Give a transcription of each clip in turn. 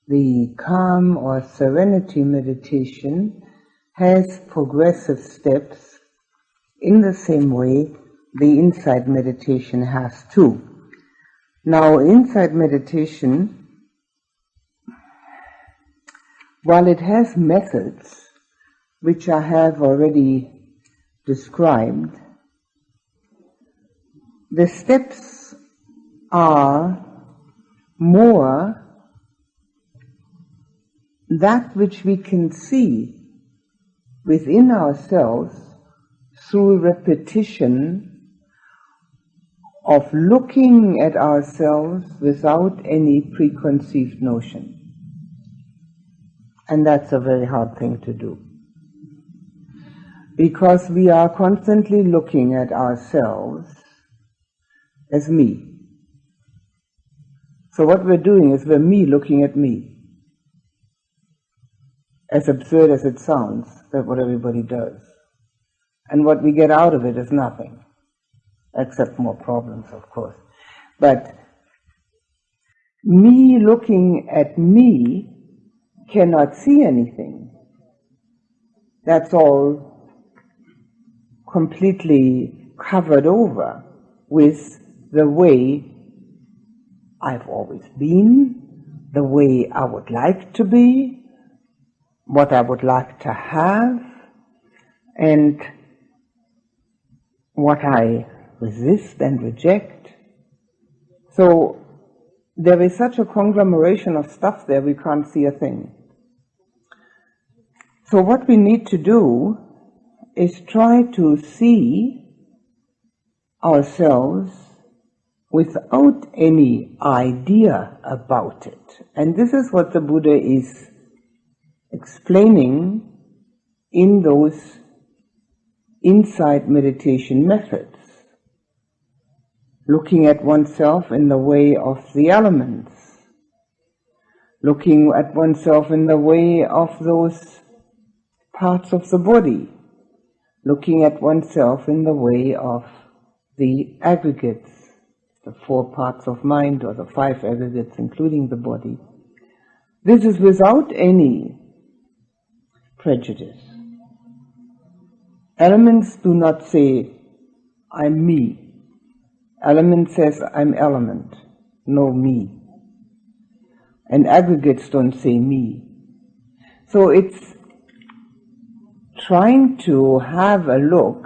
the calm or serenity meditation has progressive steps in the same way the insight meditation has too. Now, insight meditation, while it has methods which I have already described, the steps are more that which we can see within ourselves through repetition of looking at ourselves without any preconceived notion. And that's a very hard thing to do, because we are constantly looking at ourselves as me. So what we're doing is we're me looking at me. As absurd as it sounds, that's what everybody does. And what we get out of it is nothing, except more problems, of course. But me looking at me cannot see anything. That's all completely covered over with the way I've always been, the way I would like to be, what I would like to have, and what I resist and reject. So there is such a conglomeration of stuff there, we can't see a thing. So what we need to do is try to see ourselves without any idea about it. And this is what the Buddha is explaining in those insight meditation methods. Looking at oneself in the way of the elements. Looking at oneself in the way of those parts of the body. Looking at oneself in the way of the aggregates, the 4 parts of mind, or the 5 aggregates, including the body. This is without any prejudice. Elements do not say, I'm me. Element says, I'm element, no me. And aggregates don't say me. So it's trying to have a look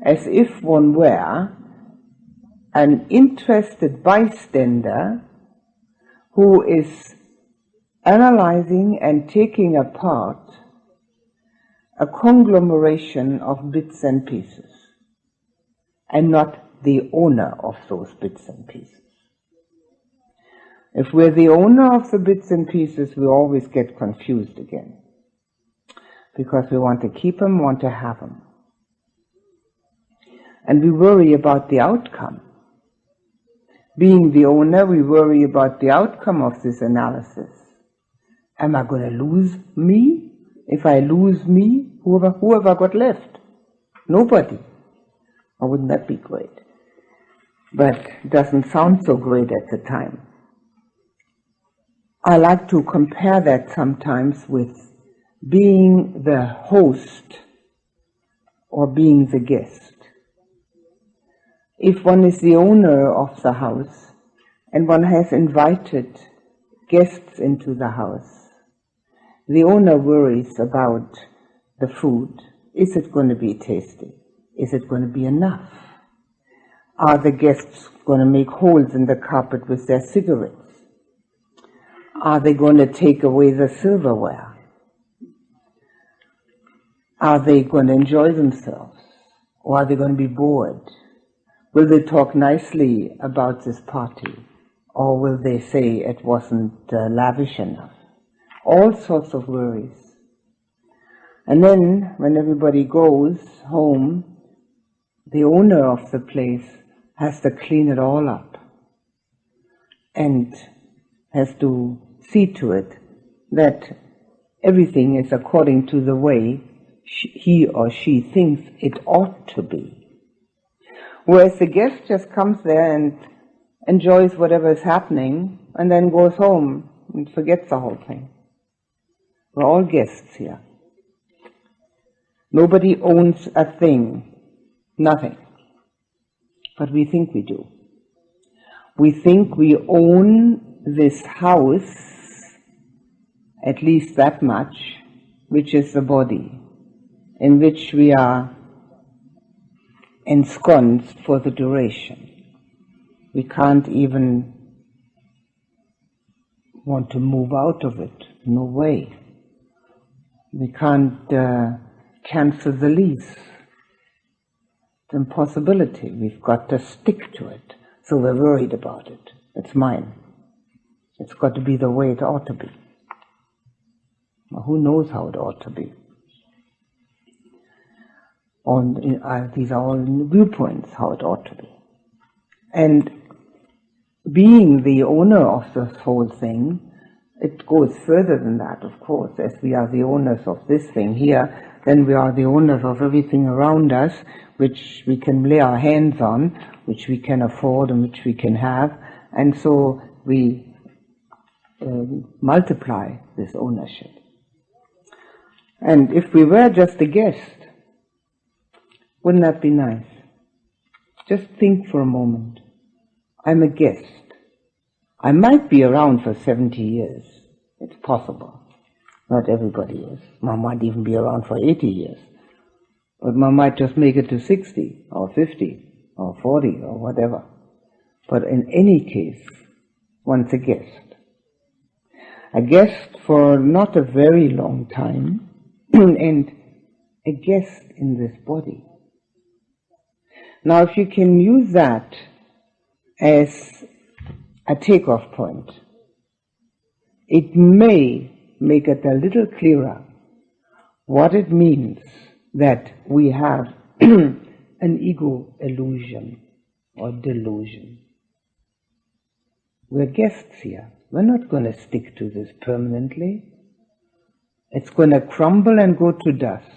as if one were an interested bystander who is analyzing and taking apart a conglomeration of bits and pieces, and not the owner of those bits and pieces. If we're the owner of the bits and pieces, we always get confused again, because we want to keep them, want to have them. And we worry about the outcome. Being the owner, we worry about the outcome of this analysis. Am I going to lose me? If I lose me, who have I got left? Nobody. Or wouldn't that be great? But it doesn't sound so great at the time. I like to compare that sometimes with being the host or being the guest. If one is the owner of the house and one has invited guests into the house, the owner worries about the food. Is it going to be tasty? Is it going to be enough? Are the guests going to make holes in the carpet with their cigarettes? Are they going to take away the silverware? Are they going to enjoy themselves? Or are they going to be bored? Will they talk nicely about this party? Or will they say it wasn't lavish enough? All sorts of worries. And then, when everybody goes home, the owner of the place has to clean it all up and has to see to it that everything is according to the way he or she thinks it ought to be. Whereas the guest just comes there and enjoys whatever is happening and then goes home and forgets the whole thing. We're all guests here. Nobody owns a thing, nothing. But we think we do. We think we own this house, at least that much, which is the body, in which we are ensconced for the duration. We can't even want to move out of it. No way. We can't cancel the lease. It's an impossibility. We've got to stick to it. So we're worried about it. It's mine. It's got to be the way it ought to be. Well, who knows how it ought to be? These are all viewpoints, how it ought to be. And being the owner of this whole thing, it goes further than that, of course. As we are the owners of this thing here, then we are the owners of everything around us, which we can lay our hands on, which we can afford and which we can have. And so we multiply this ownership. And if we were just a guest, wouldn't that be nice? Just think for a moment. I'm a guest. I might be around for 70 years. It's possible. Not everybody is. One might even be around for 80 years. But one might just make it to 60 or 50 or 40 or whatever. But in any case, one's a guest. A guest for not a very long time, and a guest in this body. Now, if you can use that as a takeoff point, it may make it a little clearer what it means that we have an ego illusion or delusion. We're guests here. We're not going to stick to this permanently. It's going to crumble and go to dust.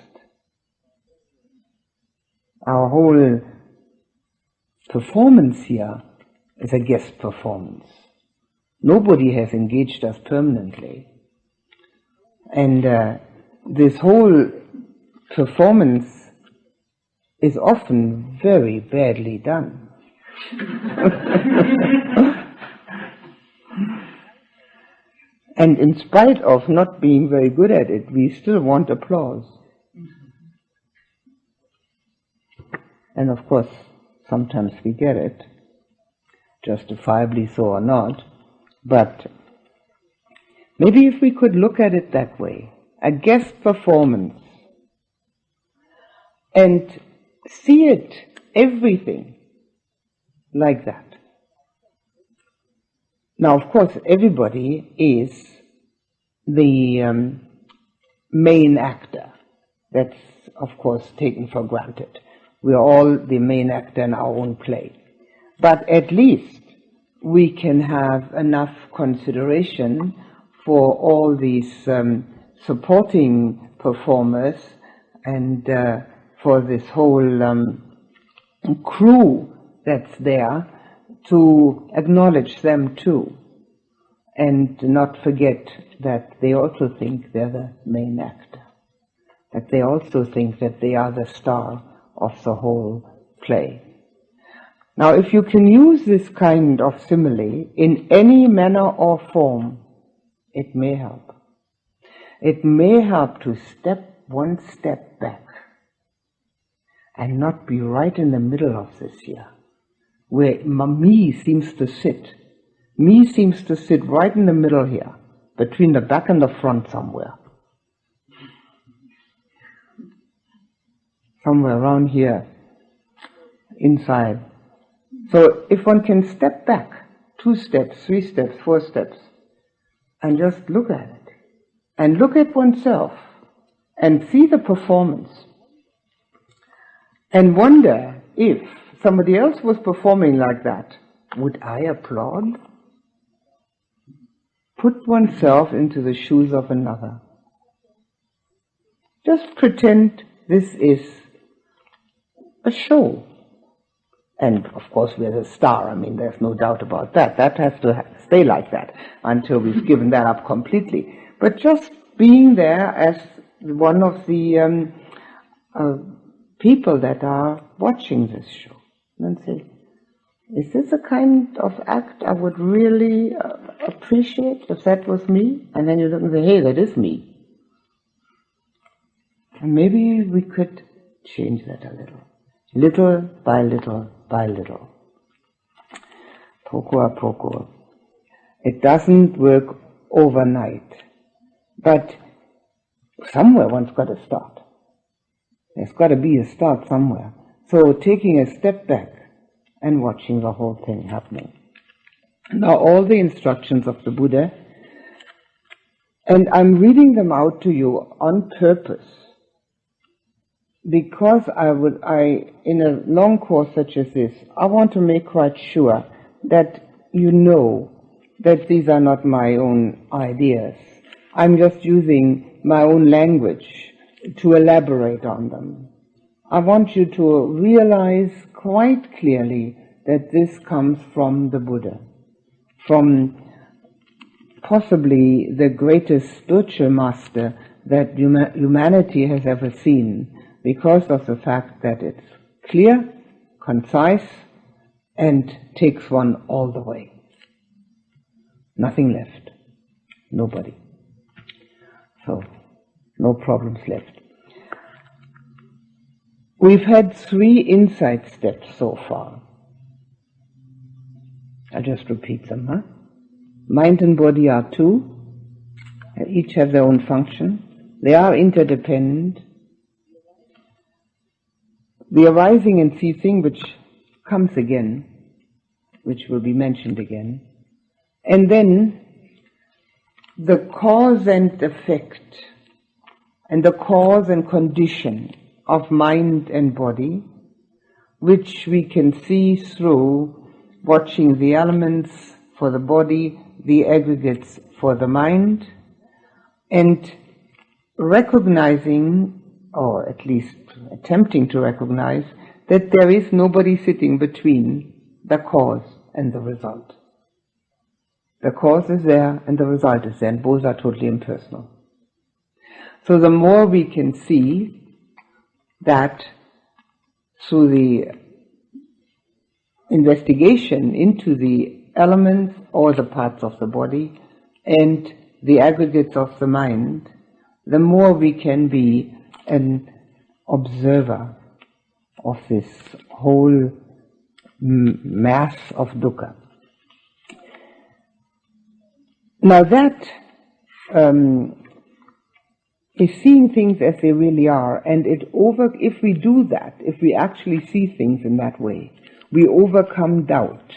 Our whole performance here is a guest performance. Nobody has engaged us permanently. And this whole performance is often very badly done. And in spite of not being very good at it, we still want applause. And of course, sometimes we get it, justifiably so or not. But maybe if we could look at it that way, a guest performance, and see it, everything, like that. Now, of course, everybody is the main actor. That's, of course, taken for granted. We're all the main actor in our own play. But at least we can have enough consideration for all these supporting performers and for this whole crew that's there, to acknowledge them too, and not forget that they also think they're the main actor, that they also think that they are the star of the whole play. Now, if you can use this kind of simile in any manner or form, it may help. It may help to step one step back and not be right in the middle of this here, where me seems to sit. Me seems to sit right in the middle here, between the back and the front somewhere. Somewhere around here, inside. So if one can step back, 2 steps, 3 steps, 4 steps, and just look at it, and look at oneself, and see the performance, and wonder if somebody else was performing like that, would I applaud? Put oneself into the shoes of another. Just pretend this is a show, And of course we're the star, I mean there's no doubt about that. That has to stay like that until we've given that up completely. But just being there as one of the people that are watching this show, and say, is this a kind of act I would really appreciate if that was me? And then you look and say, hey, that is me. And maybe we could change that a little by little by little. Poco a poco. It doesn't work overnight, but somewhere one's got to start. There's got to be a start somewhere. So taking a step back and watching the whole thing happening. Now all the instructions of the Buddha, and I'm reading them out to you on purpose, because in a long course such as this, I want to make quite sure that you know that these are not my own ideas. I'm just using my own language to elaborate on them. I want you to realize quite clearly that this comes from the Buddha, from possibly the greatest spiritual master that humanity has ever seen, because of the fact that it's clear, concise, and takes one all the way. Nothing left. Nobody. So, no problems left. We've had 3 insight steps so far. I'll just repeat them, Mind and body are 2. They each have their own function. They are interdependent. The arising and ceasing, which comes again, which will be mentioned again. And then the cause and effect, and the cause and condition of mind and body, which we can see through watching the elements for the body, the aggregates for the mind, and recognizing, or at least attempting to recognize, that there is nobody sitting between the cause and the result. The cause is there and the result is there, and both are totally impersonal. So the more we can see that through the investigation into the elements or the parts of the body and the aggregates of the mind, the more we can be an observer of this whole mass of dukkha. Now that is seeing things as they really are, and if we do that, if we actually see things in that way, we overcome doubt.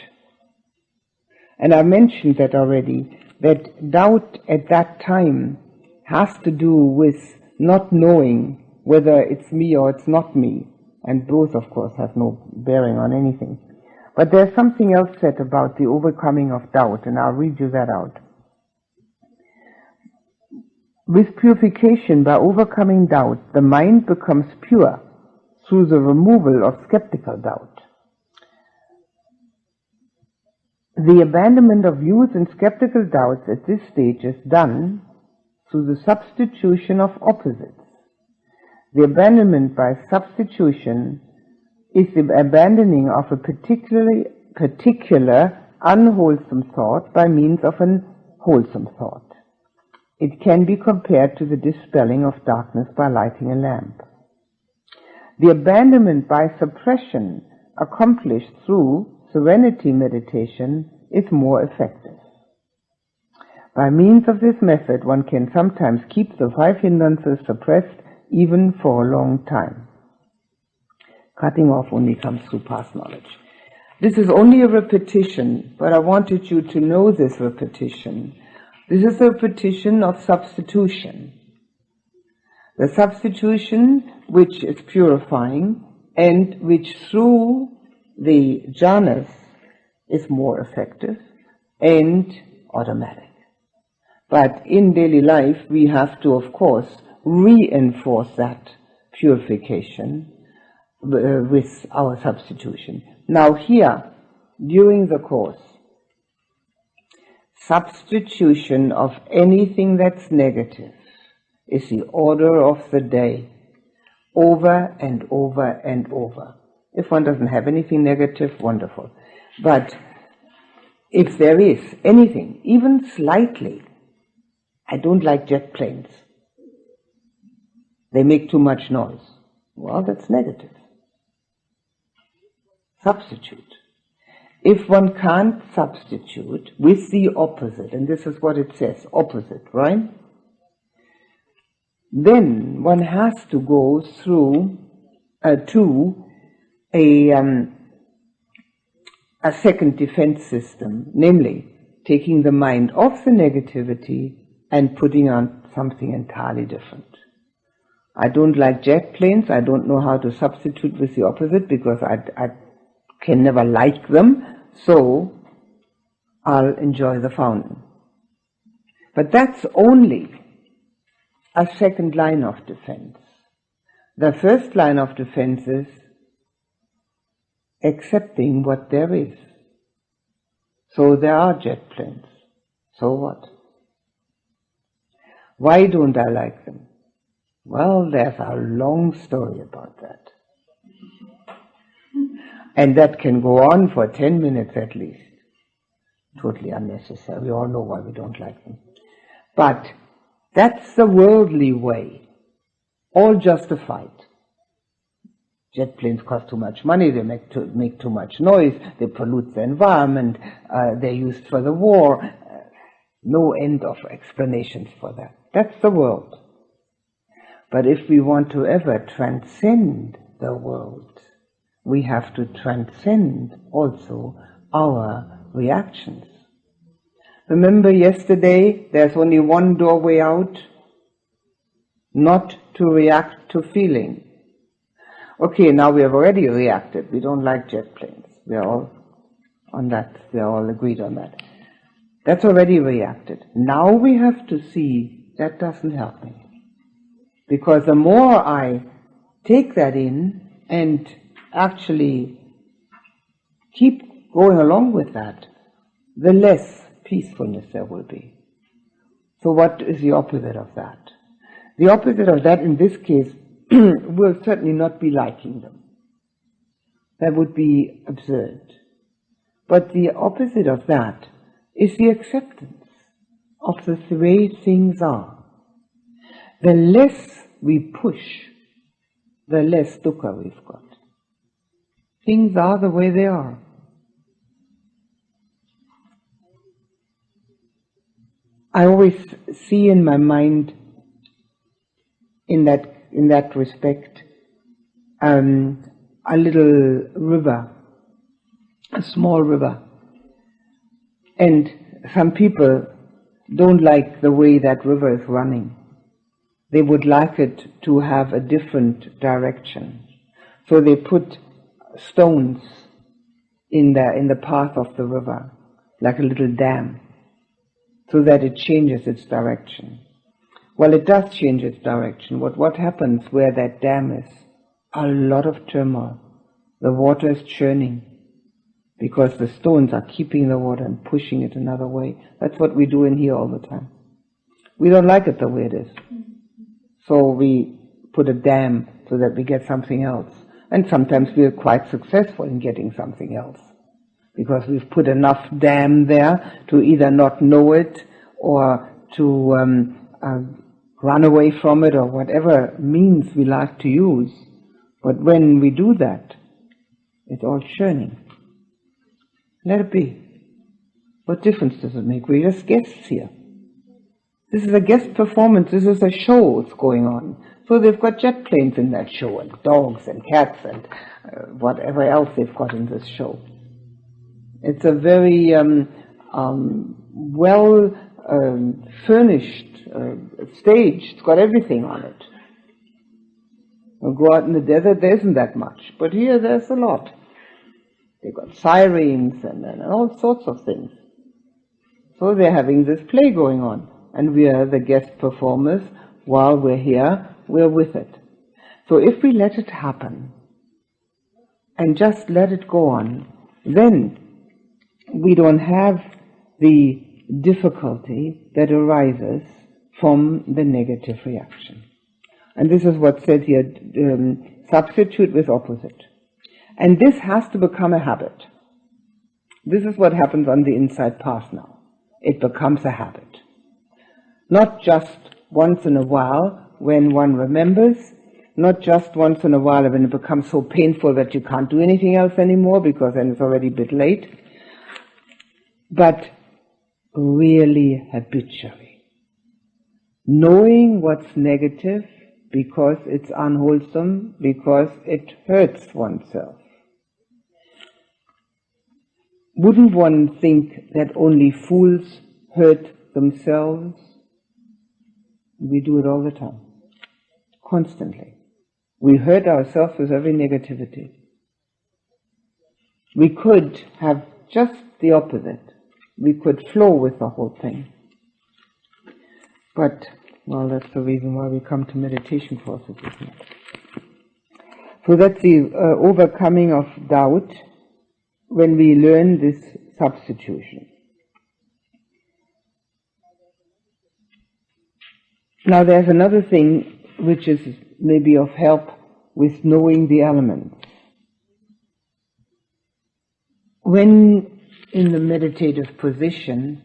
And I mentioned that already, that doubt at that time has to do with not knowing whether it's me or it's not me, and both of course have no bearing on anything. But there's something else said about the overcoming of doubt, and I'll read you that out. With purification, by overcoming doubt, the mind becomes pure through the removal of skeptical doubt. The abandonment of views and skeptical doubts at this stage is done through the substitution of opposites. The abandonment by substitution is the abandoning of a particular unwholesome thought by means of an wholesome thought. It can be compared to the dispelling of darkness by lighting a lamp. The abandonment by suppression accomplished through serenity meditation is more effective. By means of this method, one can sometimes keep the 5 hindrances suppressed even for a long time. Cutting off only comes through past knowledge. This is only a repetition, but I wanted you to know this repetition. This is a repetition of substitution. The substitution which is purifying and which through the jhanas is more effective and automatic. But in daily life we have to, of course, reinforce that purification with our substitution. Now here, during the course, substitution of anything that's negative is the order of the day, over and over and over. If one doesn't have anything negative, wonderful. But if there is anything, even slightly, I don't like jet planes. They make too much noise. Well, that's negative. Substitute. If one can't substitute with the opposite, and this is what it says, opposite, right? Then one has to go through to a second defense system, namely taking the mind off the negativity and putting on something entirely different. I don't like jet planes. I don't know how to substitute with the opposite because I can never like them, so I'll enjoy the fountain. But that's only a second line of defense. The first line of defense is accepting what there is. So there are jet planes. So what? Why don't I like them? Well, there's a long story about that. And that can go on for 10 minutes at least. Totally unnecessary. We all know why we don't like them. But that's the worldly way. All justified. Jet planes cost too much money, they make too much noise, they pollute the environment, they're used for the war. No end of explanations for that. That's the world. But if we want to ever transcend the world, we have to transcend also our reactions. Remember yesterday, there's only one doorway out, not to react to feeling. Okay, now we have already reacted. We don't like jet planes. We are all on that. We are all agreed on that. That's already reacted. Now we have to see that doesn't help me. Because the more I take that in and actually keep going along with that, the less peacefulness there will be. So what is the opposite of that? The opposite of that in this case will certainly not be liking them. That would be absurd. But the opposite of that is the acceptance of the way things are. The less we push, the less dukkha we've got. Things are the way they are. I always see in my mind, in that respect, a little river, a small river. And some people don't like the way that river is running. They would like it to have a different direction. So they put stones in the path of the river, like a little dam, so that it changes its direction. Well, it does change its direction. What happens where that dam is? A lot of turmoil. The water is churning because the stones are keeping the water and pushing it another way. That's what we do in here all the time. We don't like it the way it is. So we put a dam so that we get something else. And sometimes we are quite successful in getting something else, because we've put enough dam there to either not know it or to run away from it, or whatever means we like to use. But when we do that, it's all churning. Let it be. What difference does it make? We're just guests here. This is a guest performance. This is a show that's going on. So they've got jet planes in that show, and dogs and cats and whatever else they've got in this show. It's a very well furnished stage. It's got everything on it. We'll go out in the desert, there isn't that much. But here there's a lot. They've got sirens and all sorts of things. So they're having this play going on. And we are the guest performers. While we're here, we're with it. So if we let it happen, and just let it go on, then we don't have the difficulty that arises from the negative reaction. And this is what's said here, substitute with opposite. And this has to become a habit. This is what happens on the inside path now. It becomes a habit. Not just once in a while when one remembers, not just once in a while when it becomes so painful that you can't do anything else anymore because then it's already a bit late, but really habitually. Knowing what's negative because it's unwholesome, because it hurts oneself. Wouldn't one think that only fools hurt themselves? We do it all the time, constantly. We hurt ourselves with every negativity. We could have just the opposite. We could flow with the whole thing. But, well, that's the reason why we come to meditation courses, isn't it? So that's the overcoming of doubt when we learn this substitution. Now there's another thing which is maybe of help with knowing the elements. When in the meditative position,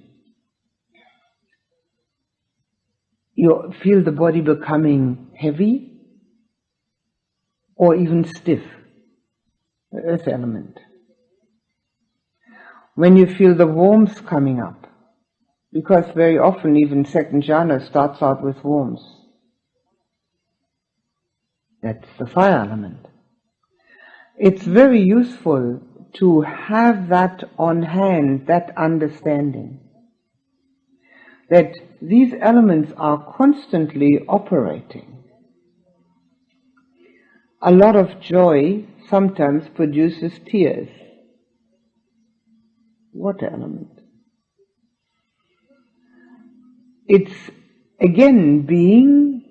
you feel the body becoming heavy or even stiff, the earth element. When you feel the warmth coming up, because very often even second jhana starts out with warmth. That's the fire element. It's very useful to have that on hand, that understanding, that these elements are constantly operating. A lot of joy sometimes produces tears. What element? It's again being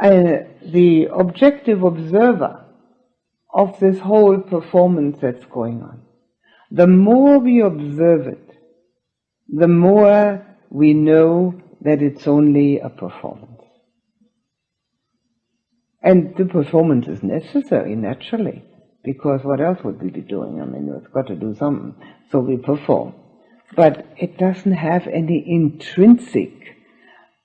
the objective observer of this whole performance that's going on. The more we observe it, the more we know that it's only a performance. And the performance is necessary, naturally, because what else would we be doing? I mean, we've got to do something, so we perform. But it doesn't have any intrinsic,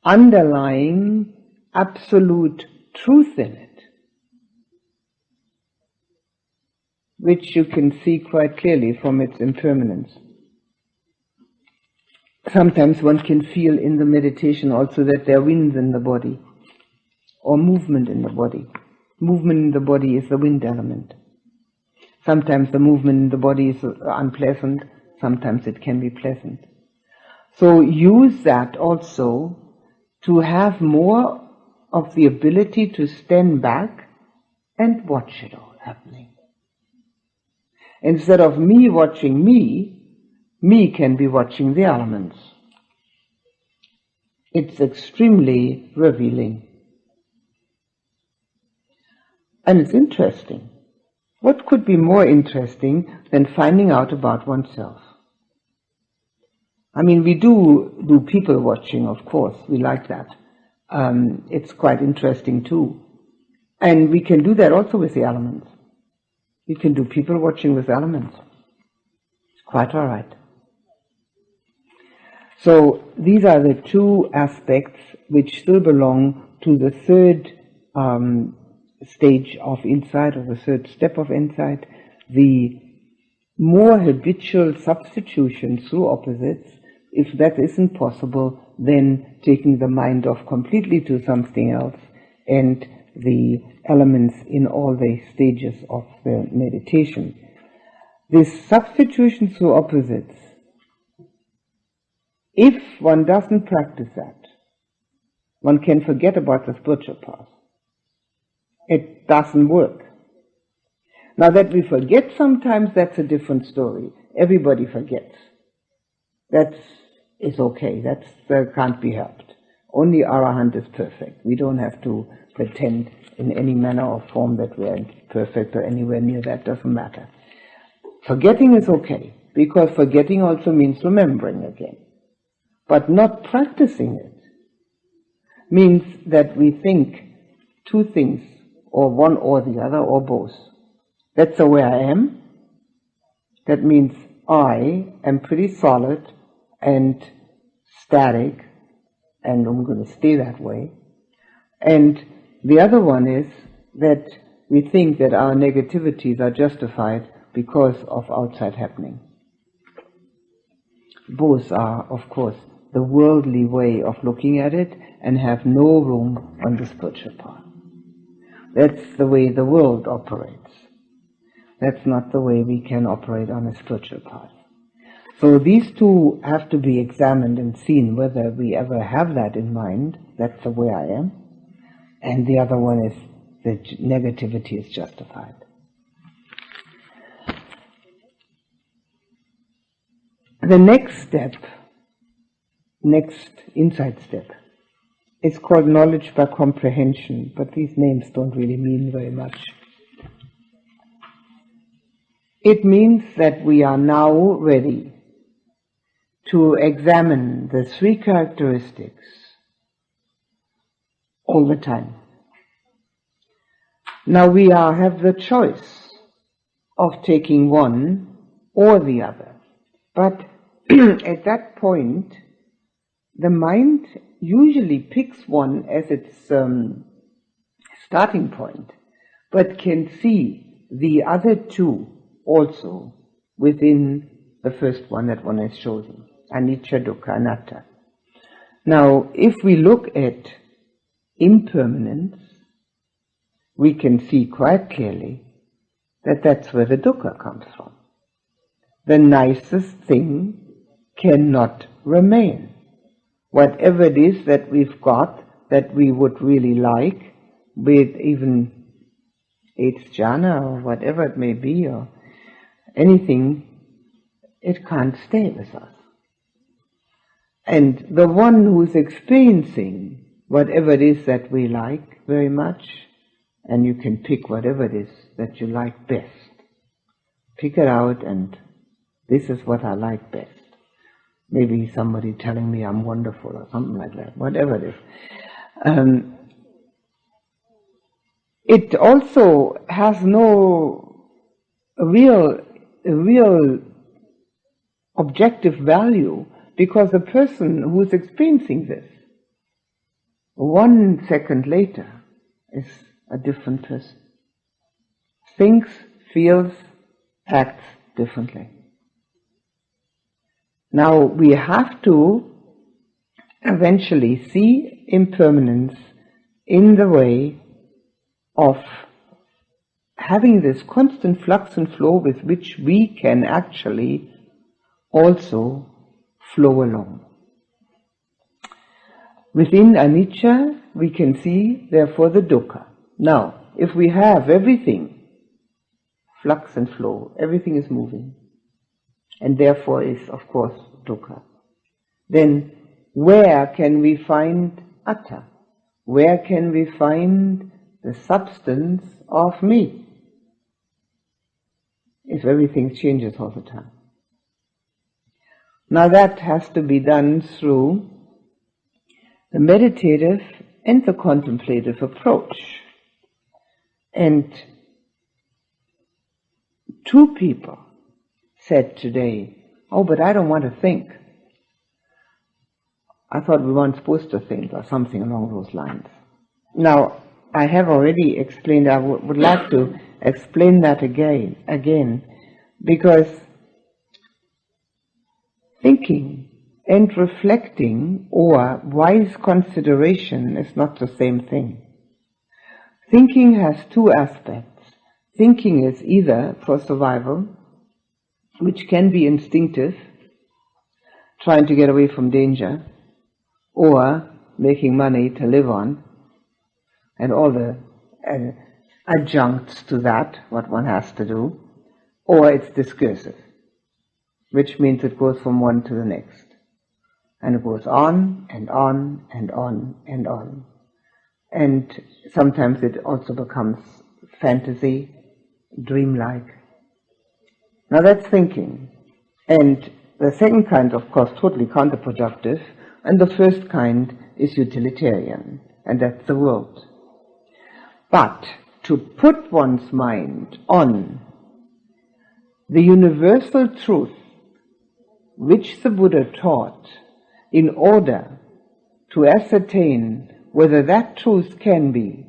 underlying, absolute truth in it, which you can see quite clearly from its impermanence. Sometimes one can feel in the meditation also that there are winds in the body, or movement in the body. Movement in the body is the wind element. Sometimes the movement in the body is unpleasant, sometimes it can be pleasant. So use that also to have more of the ability to stand back and watch it all happening. Instead of me watching me can be watching the elements. It's extremely revealing. And it's interesting. What could be more interesting than finding out about oneself? I mean, we do people watching, of course. We like that. It's quite interesting too. And we can do that also with the elements. We can do people watching with elements. It's quite all right. So these are the two aspects which still belong to the third stage of insight, or the third step of insight, the more habitual substitution through opposites. If that isn't possible, then taking the mind off completely to something else, and the elements in all the stages of the meditation. This substitution through opposites, if one doesn't practice that, one can forget about the spiritual path. It doesn't work. Now that we forget sometimes, that's a different story. Everybody forgets. That is okay. That can't be helped. Only Arahant is perfect. We don't have to pretend in any manner or form that we are perfect or anywhere near that. Doesn't matter. Forgetting is okay, because forgetting also means remembering again. But not practicing it means that we think two things, or one or the other, or both. That's the way I am. That means I am pretty solid and static, and I'm going to stay that way. And the other one is that we think that our negativities are justified because of outside happening. Both are, of course, the worldly way of looking at it and have no room on the spiritual path. That's the way the world operates. That's not the way we can operate on a spiritual path. So these two have to be examined and seen whether we ever have that in mind. That's the way I am. And the other one is that negativity is justified. The next step, next insight step, is called knowledge by comprehension, but these names don't really mean very much. It means that we are now ready to examine the three characteristics all the time. Now we have the choice of taking one or the other, but at that point, the mind usually picks one as its starting point, but can see the other two also within the first one that one has chosen, Anicca, Dukka, Anatta. Now, if we look at impermanence, we can see quite clearly that that's where the dukkha comes from. The nicest thing cannot remain. Whatever it is that we've got that we would really like, be it even its jhana or whatever it may be, or anything, it can't stay with us. And the one who's experiencing whatever it is that we like very much, and you can pick whatever it is that you like best. Pick it out, and this is what I like best. Maybe somebody telling me I'm wonderful or something like that, whatever it is. It also has no real objective value, because the person who is experiencing this 1 second later is a different person. Thinks, feels, acts differently. Now we have to eventually see impermanence in the way of having this constant flux and flow with which we can actually also flow along. Within anicca, we can see, therefore, the dukkha. Now, if we have everything, flux and flow, everything is moving, and therefore is, of course, dukkha, then where can we find atta? Where can we find the substance of me? If everything changes all the time. Now that has to be done through the meditative and the contemplative approach. And two people said today, "Oh, but I don't want to think." I thought we weren't supposed to think, or something along those lines. Now, I have already explained, I would like to explain that again, because thinking and reflecting or wise consideration is not the same thing. Thinking has two aspects. Thinking is either for survival, which can be instinctive, trying to get away from danger, or making money to live on, and all the adjuncts to that, what one has to do, or it's discursive, which means it goes from one to the next. And it goes on and on and on and on. And sometimes it also becomes fantasy, dreamlike. Now that's thinking. And the second kind, of course, totally counterproductive. And the first kind is utilitarian. And that's the world. But to put one's mind on the universal truth which the Buddha taught in order to ascertain whether that truth can be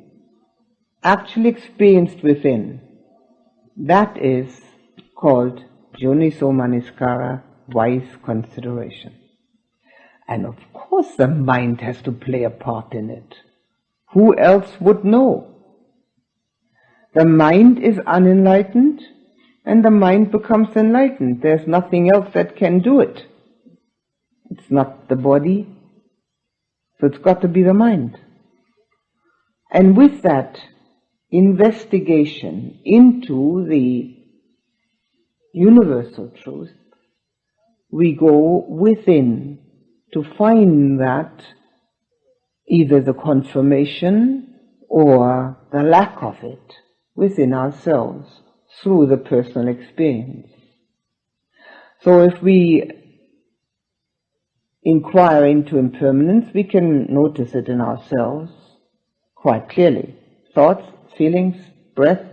actually experienced within, that is called Yoniso Manasikara, wise consideration. And of course the mind has to play a part in it. Who else would know? The mind is unenlightened, and the mind becomes enlightened. There's nothing else that can do it. It's not the body, so it's got to be the mind. And with that investigation into the universal truth, we go within to find that either the confirmation or the lack of it within ourselves through the personal experience. So if we inquire into impermanence, we can notice it in ourselves quite clearly. Thoughts, feelings, breath,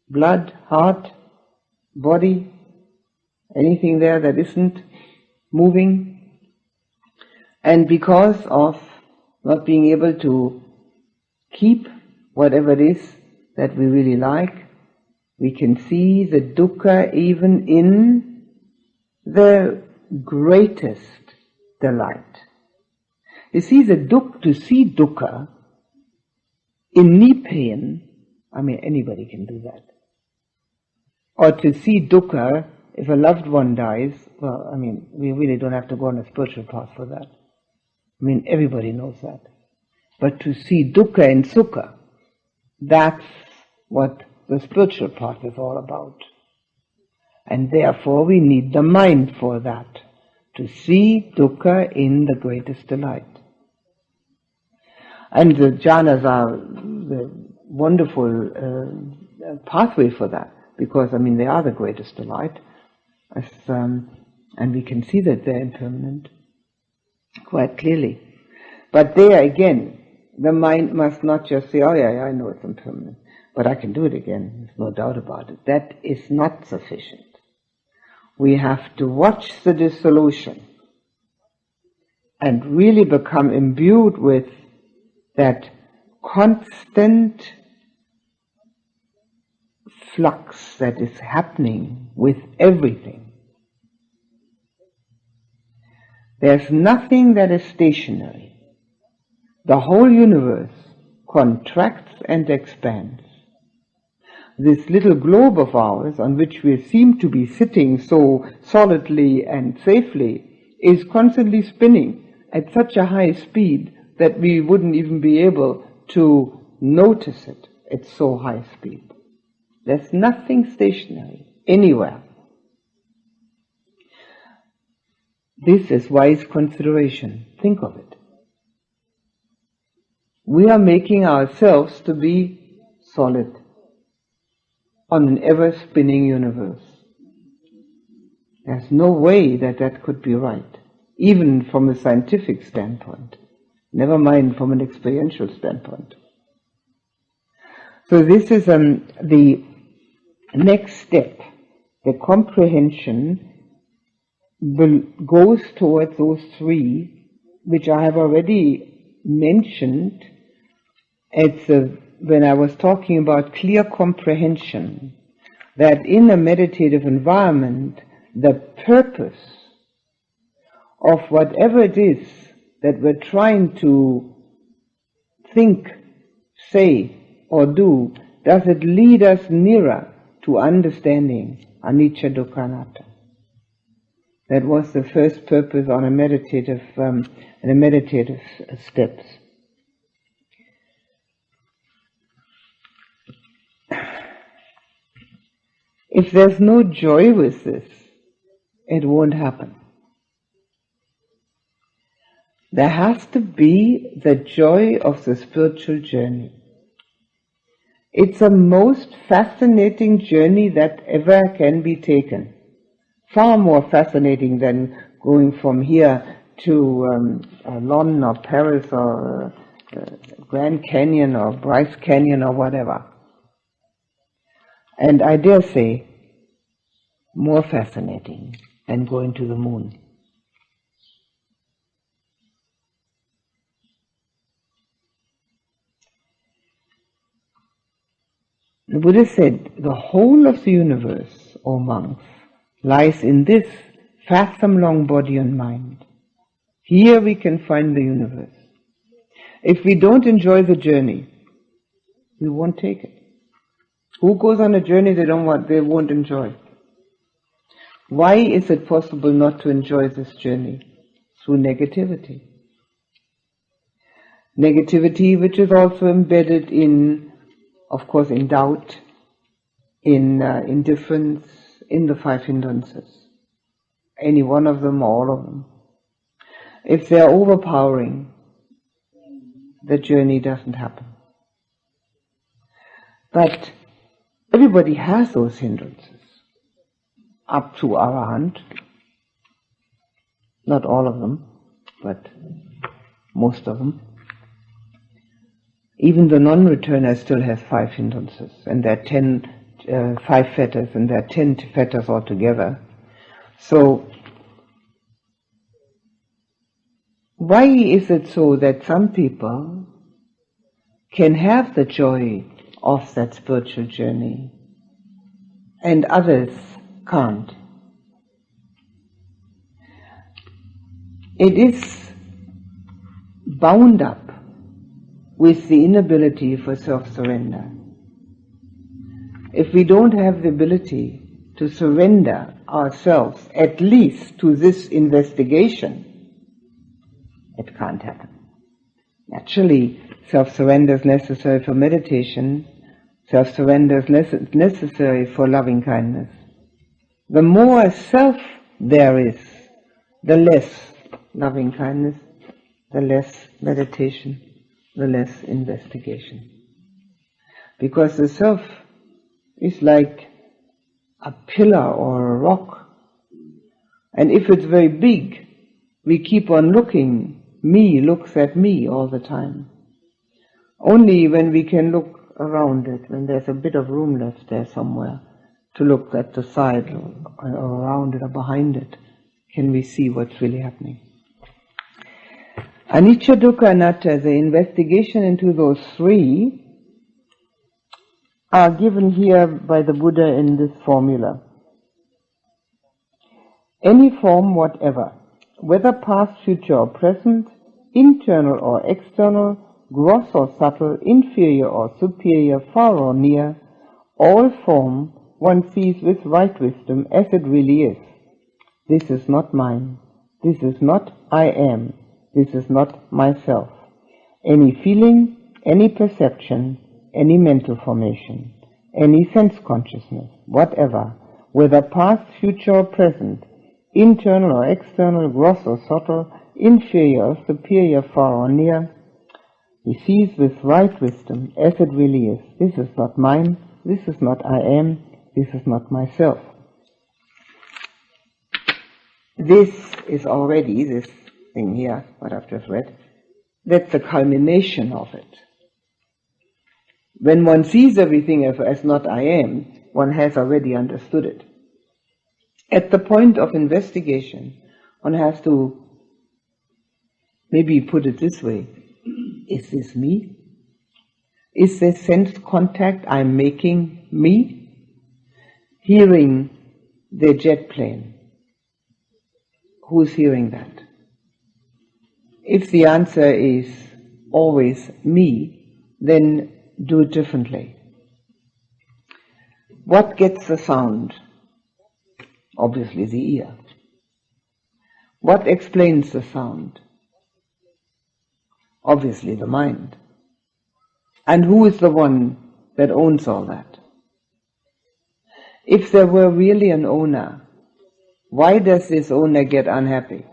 blood, heart, body, anything there that isn't moving. And because of not being able to keep whatever it is that we really like, we can see the dukkha even in the greatest delight. You see, to see dukkha in knee pain, anybody can do that. Or to see dukkha if a loved one dies, we really don't have to go on a spiritual path for that. Everybody knows that. But to see dukkha in sukha, that's what the spiritual path is all about. And therefore we need the mind for that, to see dukkha in the greatest delight. And the jhanas are the wonderful pathway for that, because they are the greatest delight, and we can see that they're impermanent quite clearly. But there again, the mind must not just say, oh yeah, I know it's impermanent, but I can do it again, there's no doubt about it. That is not sufficient. We have to watch the dissolution and really become imbued with that constant flux that is happening with everything. There's nothing that is stationary. The whole universe contracts and expands. This little globe of ours, on which we seem to be sitting so solidly and safely, is constantly spinning at such a high speed that we wouldn't even be able to notice it at so high speed. There's nothing stationary anywhere. This is wise consideration. Think of it. We are making ourselves to be solid on an ever-spinning universe. There's no way that could be right, even from a scientific standpoint, never mind from an experiential standpoint. So this is the next step. The comprehension goes towards those three, which I have already mentioned. When I was talking about clear comprehension, that in a meditative environment, the purpose of whatever it is that we're trying to think, say, or do, does it lead us nearer to understanding Anicca, Dukkha, Anatta? That was the first purpose on a meditative steps. If there's no joy with this, it won't happen. There has to be the joy of the spiritual journey. It's the most fascinating journey that ever can be taken. Far more fascinating than going from here to London or Paris or Grand Canyon or Bryce Canyon or whatever. And I dare say, more fascinating than going to the moon. The Buddha said, the whole of the universe, O monks, lies in this fathom-long body and mind. Here we can find the universe. If we don't enjoy the journey, we won't take it. Who goes on a journey they won't enjoy? Why is it possible not to enjoy this journey? Through negativity. Negativity which is also embedded in, of course, in doubt, in indifference, in the 5 hindrances. Any one of them, or all of them. If they are overpowering, the journey doesn't happen. But everybody has those hindrances. Up to Arahant. Not all of them, but most of them. Even the non-returner still has 5 hindrances, and there are 5 fetters, and there are 10 fetters altogether. So, why is it so that some people can have the joy of that spiritual journey, and others can't? It is bound up with the inability for self-surrender. If we don't have the ability to surrender ourselves, at least to this investigation, it can't happen. Naturally, self-surrender is necessary for meditation. Self-surrender is necessary for loving kindness. The more self there is, the less loving kindness, the less meditation, the less investigation. Because the self is like a pillar or a rock. And if it's very big, we keep on looking. Me looks at me all the time. Only when we can look around it, when there's a bit of room left there somewhere, to look at the side or around it or behind it, can we see what's really happening. Anicca, Dukkha, Anatta, the investigation into those 3 are given here by the Buddha in this formula. Any form whatever, whether past, future or present, internal or external, gross or subtle, inferior or superior, far or near, all form one sees with right wisdom as it really is. This is not mine. This is not I am. This is not myself. Any feeling, any perception, any mental formation, any sense consciousness, whatever, whether past, future or present, internal or external, gross or subtle, inferior or superior, far or near, he sees with right wisdom as it really is. This is not mine. This is not I am. This is not myself. This is already, this thing here, what I've just read, that's the culmination of it. When one sees everything as not I am, one has already understood it. At the point of investigation, one has to maybe put it this way: is this me? Is this sense contact I'm making me? Hearing the jet plane, who's hearing that? If the answer is always me, then do it differently. What gets the sound? Obviously the ear. What explains the sound? Obviously the mind. And who is the one that owns all that? If there were really an owner, why does this owner get unhappy?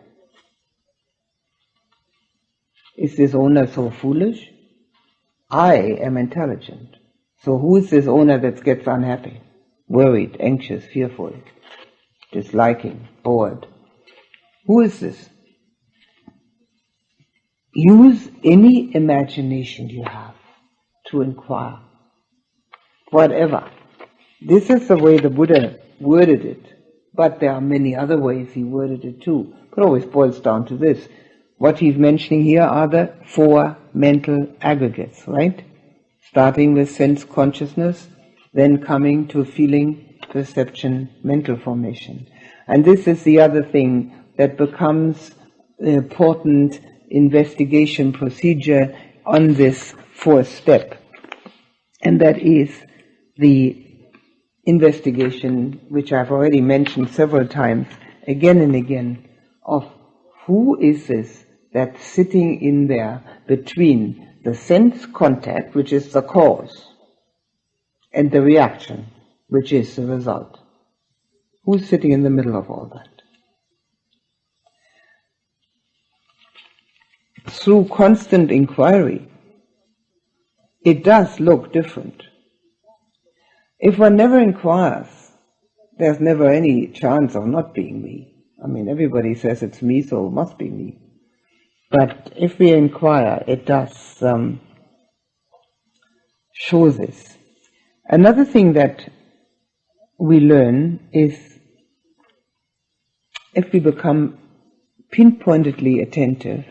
Is this owner so foolish? I am intelligent. So who is this owner that gets unhappy, worried, anxious, fearful, disliking, bored? Who is this? Use any imagination you have to inquire. Whatever. This is the way the Buddha worded it. But there are many other ways he worded it too. But it always boils down to this. What he's mentioning here are the four mental aggregates, right? Starting with sense consciousness, then coming to feeling, perception, mental formation. And this is the other thing that becomes an important investigation procedure on this fourth step. And that is the investigation, which I've already mentioned several times, again and again, of who is this that's sitting in there between the sense contact, which is the cause, and the reaction, which is the result. Who's sitting in the middle of all that? Through constant inquiry, it does look different. If one never inquires, there's never any chance of not being me. I mean, everybody says it's me, so it must be me. But if we inquire, it does show this. Another thing that we learn is if we become pinpointedly attentive,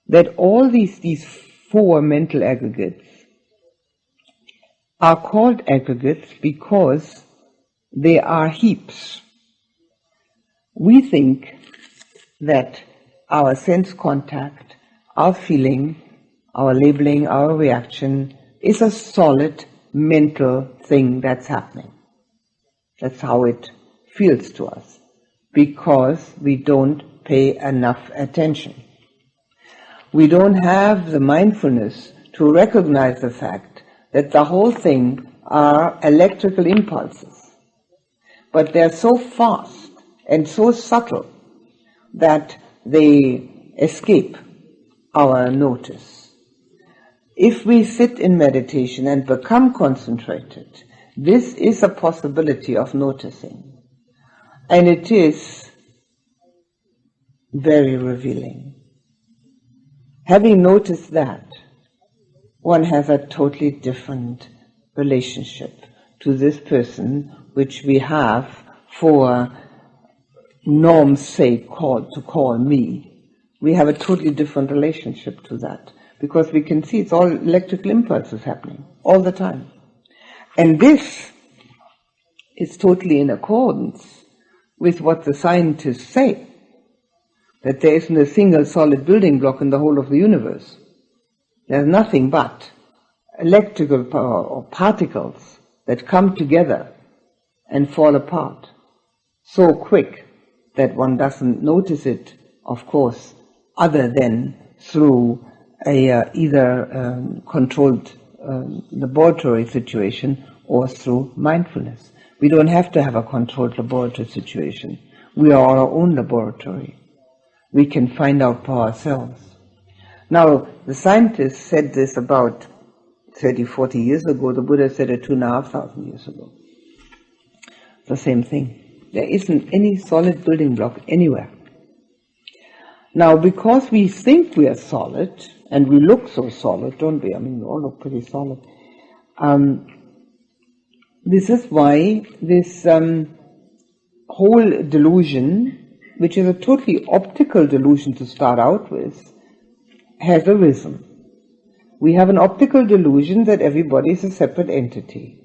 that all these four mental aggregates are called aggregates because they are heaps. We think that our sense contact, our feeling, our labeling, our reaction is a solid mental thing that's happening. That's how it feels to us, because we don't pay enough attention. We don't have the mindfulness to recognize the fact that the whole thing are electrical impulses. But they're so fast and so subtle that they escape our notice. If we sit in meditation and become concentrated, this is a possibility of noticing. And it is very revealing. Having noticed that, one has a totally different relationship to this person, which we have for norm's sake to call me. We have a totally different relationship to that, because we can see it's all electrical impulses happening all the time. And this is totally in accordance with what the scientists say, that there isn't a single solid building block in the whole of the universe. There's nothing but electrical power or particles that come together and fall apart so quick that one doesn't notice it, of course, other than through a either controlled laboratory situation or through mindfulness. We don't have to have a controlled laboratory situation. We are our own laboratory. We can find out for ourselves. Now, the scientists said this about 30, 40 years ago. The Buddha said it 2,500 years ago. The same thing. There isn't any solid building block anywhere. Now, because we think we are solid, and we look so solid, don't we? I mean, we all look pretty solid. This is why this whole delusion, which is a totally optical delusion to start out with, has arisen. We have an optical delusion that everybody is a separate entity.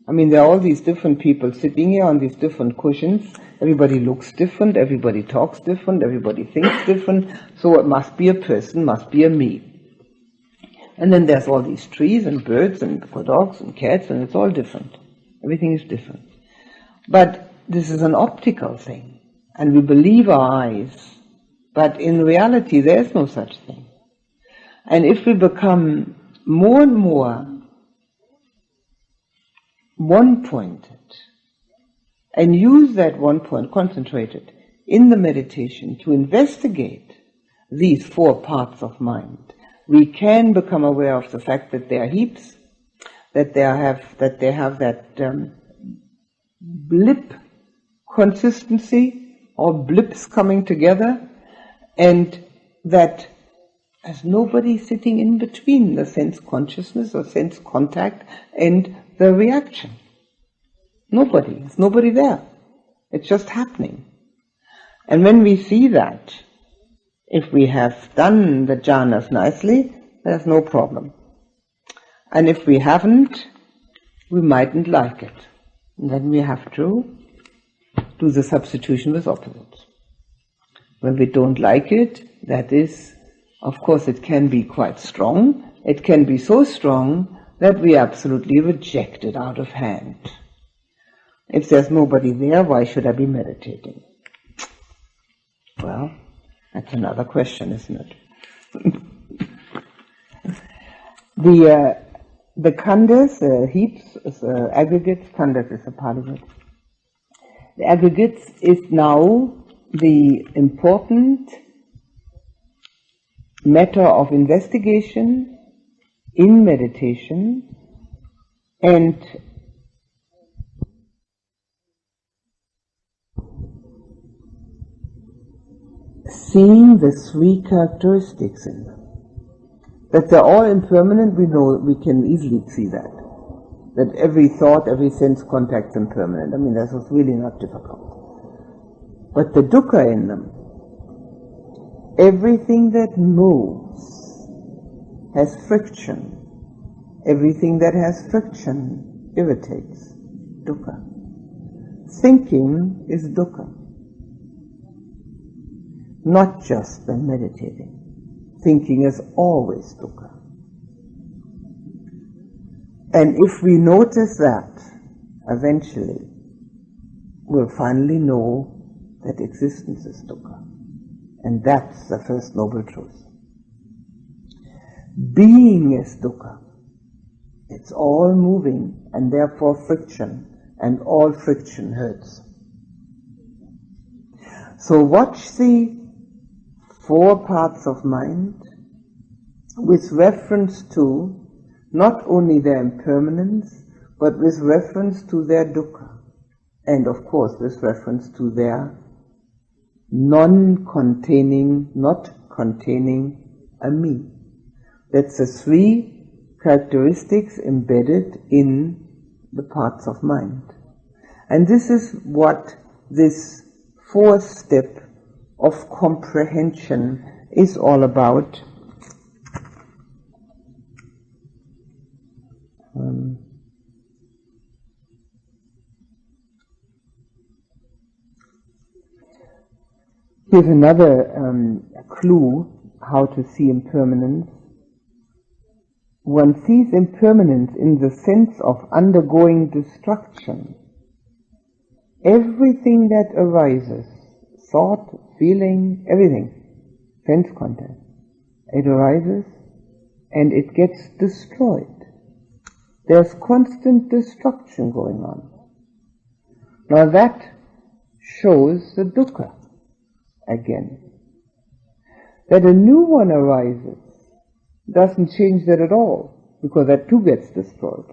I mean, there are all these different people sitting here on these different cushions. Everybody looks different, everybody talks different, everybody thinks different, so it must be a person, must be a me. And then there's all these trees and birds and dogs and cats, and it's all different. Everything is different. But this is an optical thing, and we believe our eyes, but in reality there is no such thing. And if we become more and more one-pointed, and use that one point, concentrated, in the meditation to investigate these four parts of mind, we can become aware of the fact that they are heaps, that they have that blip consistency, or blips coming together, and that there's nobody sitting in between the sense consciousness or sense contact and the reaction. Nobody. There's nobody there. It's just happening. And when we see that, if we have done the jhanas nicely, there's no problem. And if we haven't, we mightn't like it. And then we have to do the substitution with opposites. When we don't like it, that is, of course, it can be quite strong. It can be so strong that we absolutely reject it out of hand. If there's nobody there, why should I be meditating? Well, that's another question, isn't it? The khandas, heaps, aggregates, khandas is a part of it. The aggregates is now the important matter of investigation in meditation, and seeing the three characteristics in them. That they're all impermanent, we know, we can easily see that. That every thought, every sense contact's impermanent. I mean, that was really not difficult. But the dukkha in them, everything that moves has friction. Everything that has friction irritates. Dukkha. Thinking is dukkha. Not just when meditating. Thinking is always dukkha. And if we notice that, eventually, we'll finally know that existence is dukkha. And that's the first noble truth. Being is dukkha. It's all moving and therefore friction, and all friction hurts. So watch the four parts of mind with reference to not only their impermanence, but with reference to their dukkha, and of course with reference to their non-containing, not containing a me. That's the three characteristics embedded in the parts of mind. And this is what this fourth step of comprehension is all about. Here's another clue how to see impermanence. One sees impermanence in the sense of undergoing destruction. Everything that arises, thought, feeling, everything, sense contact, it arises and it gets destroyed. There's constant destruction going on. Now that shows the dukkha again. That a new one arises doesn't change that at all, because that too gets destroyed.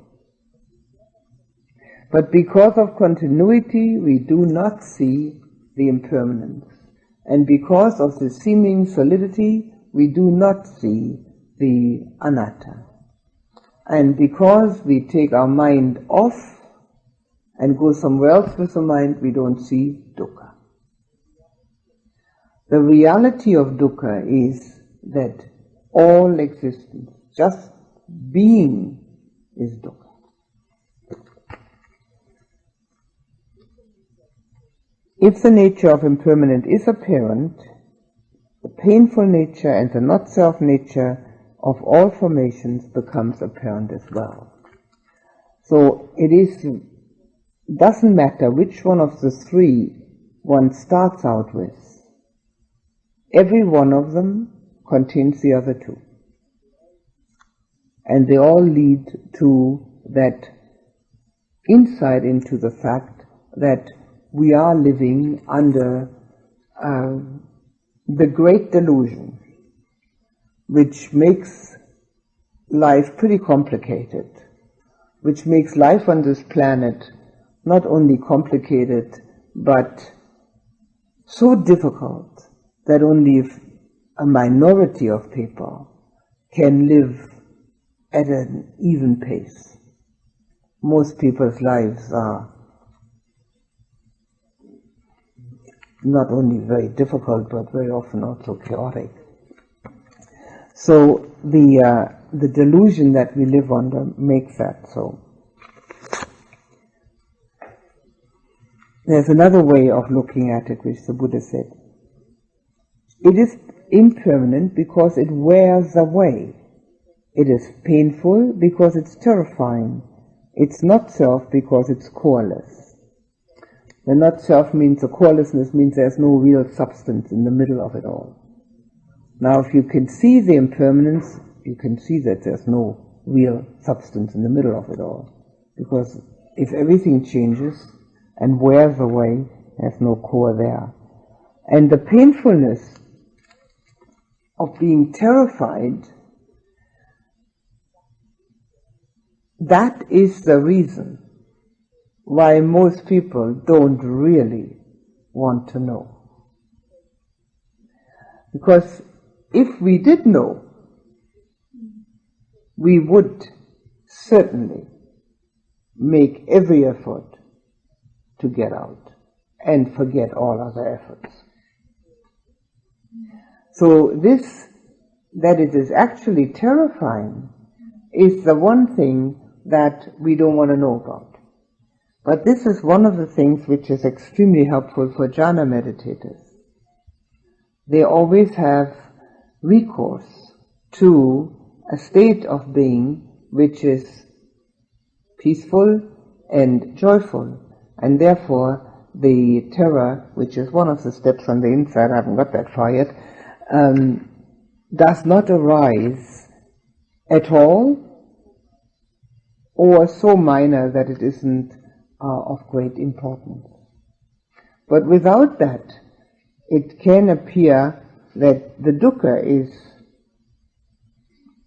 But because of continuity, we do not see the impermanence. And because of the seeming solidity, we do not see the anatta. And because we take our mind off and go somewhere else with the mind, we don't see dukkha. The reality of dukkha is that all existence, just being, is dukkha. If the nature of impermanent is apparent, the painful nature and the not-self nature of all formations becomes apparent as well. So it doesn't matter which one of the three one starts out with. Every one of them contains the other two. And they all lead to that insight into the fact that we are living under the great delusion which makes life pretty complicated, which makes life on this planet not only complicated, but so difficult that only a minority of people can live at an even pace. Most people's lives are not only very difficult, but very often also chaotic. So the delusion that we live under makes that so. There's another way of looking at it, which the Buddha said. It is impermanent because it wears away. It is painful because it's terrifying. It's not self because it's coreless. The not self means the corelessness means there's no real substance in the middle of it all. Now if you can see the impermanence, you can see that there's no real substance in the middle of it all. Because if everything changes and wears away, there's no core there. And the painfulness of being terrified, that is the reason why most people don't really want to know. Because if we did know, we would certainly make every effort to get out and forget all other efforts. So this, that it is actually terrifying, is the one thing that we don't want to know about. But this is one of the things which is extremely helpful for jhana meditators. They always have recourse to a state of being which is peaceful and joyful, and therefore the terror, which is one of the steps on the inside, I haven't got that far yet, does not arise at all, or so minor that it isn't of great importance. But without that, it can appear that the dukkha is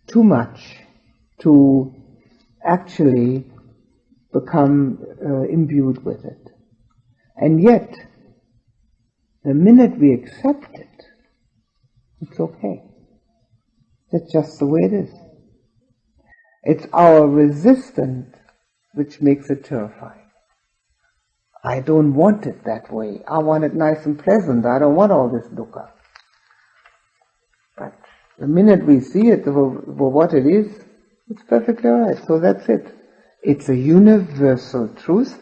too much to actually become imbued with it. And yet, the minute we accept it, it's okay. That's just the way it is. It's our resistance which makes it terrifying. I don't want it that way. I want it nice and pleasant. I don't want all this dukkha. But the minute we see it for what it is, it's perfectly all right. So that's it. It's a universal truth,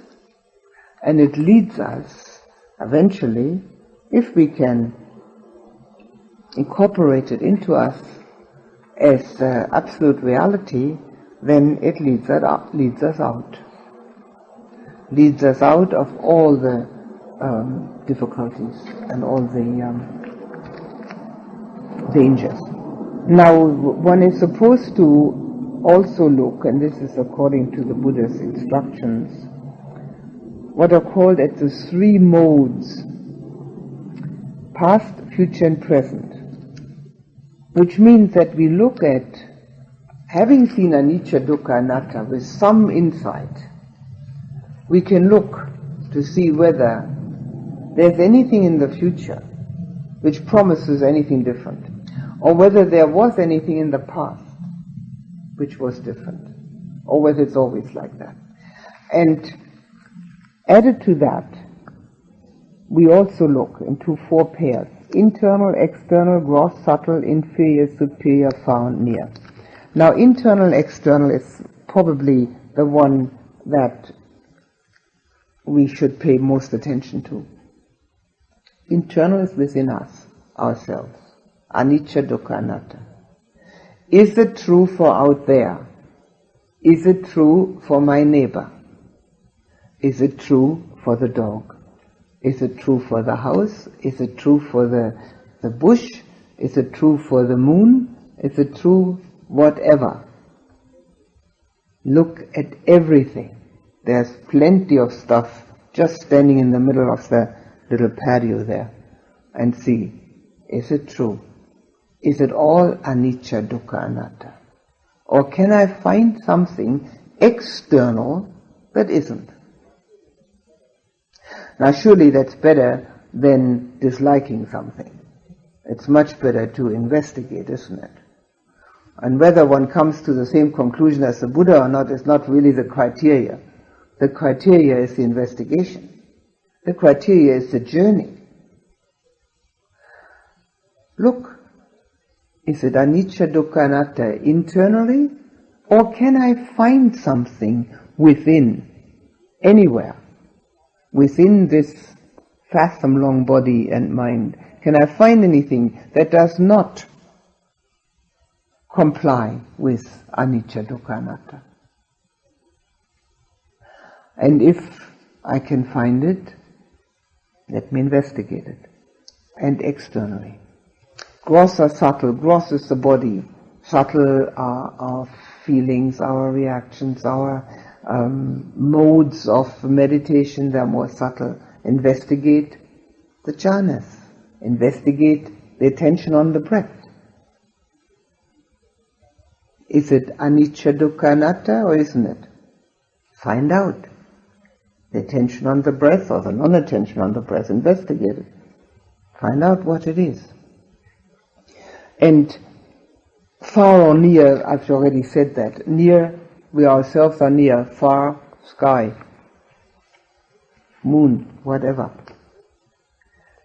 and it leads us eventually, if we can incorporate it into us as absolute reality, then it leads us out. Leads us out of all the difficulties and all the dangers. Now, one is supposed to also look, and this is according to the Buddha's instructions, what are called at the three modes, past, future and present, which means that we look at, having seen anicca, dukkha, anatta with some insight, we can look to see whether there's anything in the future which promises anything different, or whether there was anything in the past which was different, or whether it's always like that. And added to that, we also look into four pairs: internal, external, gross, subtle, inferior, superior, far and near. Now, internal, external is probably the one that we should pay most attention to. Internal is within us, ourselves. Anicca, dukkha, anatta. Is it true for out there? Is it true for my neighbor? Is it true for the dog? Is it true for the house? Is it true for the bush? Is it true for the moon? Is it true whatever? Look at everything. There's plenty of stuff just standing in the middle of the little patio there, and see, is it true? Is it all anicca, dukkha, anatta? Or can I find something external that isn't? Now surely that's better than disliking something. It's much better to investigate, isn't it? And whether one comes to the same conclusion as the Buddha or not is not really the criteria. The criteria is the investigation. The criteria is the journey. Look, is it anicca, dukkha, anatta internally? Or can I find something within, anywhere, within this fathom-long body and mind? Can I find anything that does not comply with anicca, dukkha, anatta? And if I can find it, let me investigate it. And externally. Gross or subtle? Gross is the body. Subtle are our feelings, our reactions, our modes of meditation. They are more subtle. Investigate the jhanas. Investigate the attention on the breath. Is it anicca, dukkha, anatta, or isn't it? Find out. The attention on the breath or the non-attention on the breath. Investigate it. Find out what it is. And far or near, I've already said that. Near, we ourselves are near. Far, sky, moon, whatever.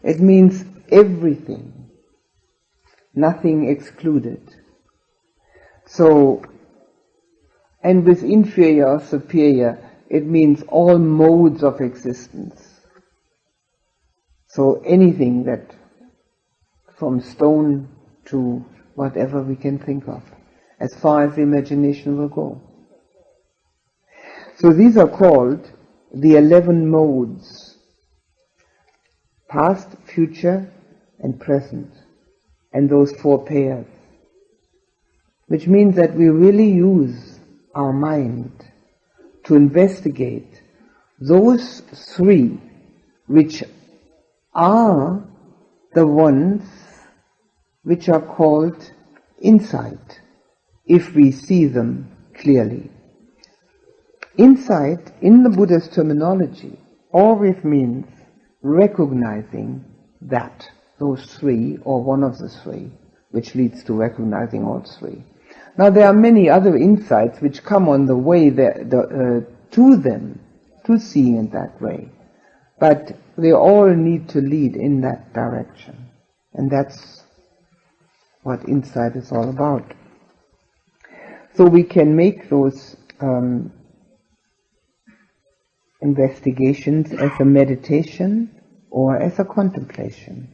It means everything. Nothing excluded. So, and with inferior or superior, it means all modes of existence. So anything that, from stone to whatever we can think of, as far as the imagination will go. So these are called the 11 modes: past, future, and present, and those 4 pairs. Which means that we really use our mind to investigate those 3 which are the ones which are called insight, if we see them clearly. Insight, in the Buddha's terminology, always means recognizing that, those 3, or one of the 3, which leads to recognizing all 3. Now there are many other insights which come on the way to them, to seeing in that way. But they all need to lead in that direction. And that's what insight is all about. So we can make those investigations as a meditation or as a contemplation.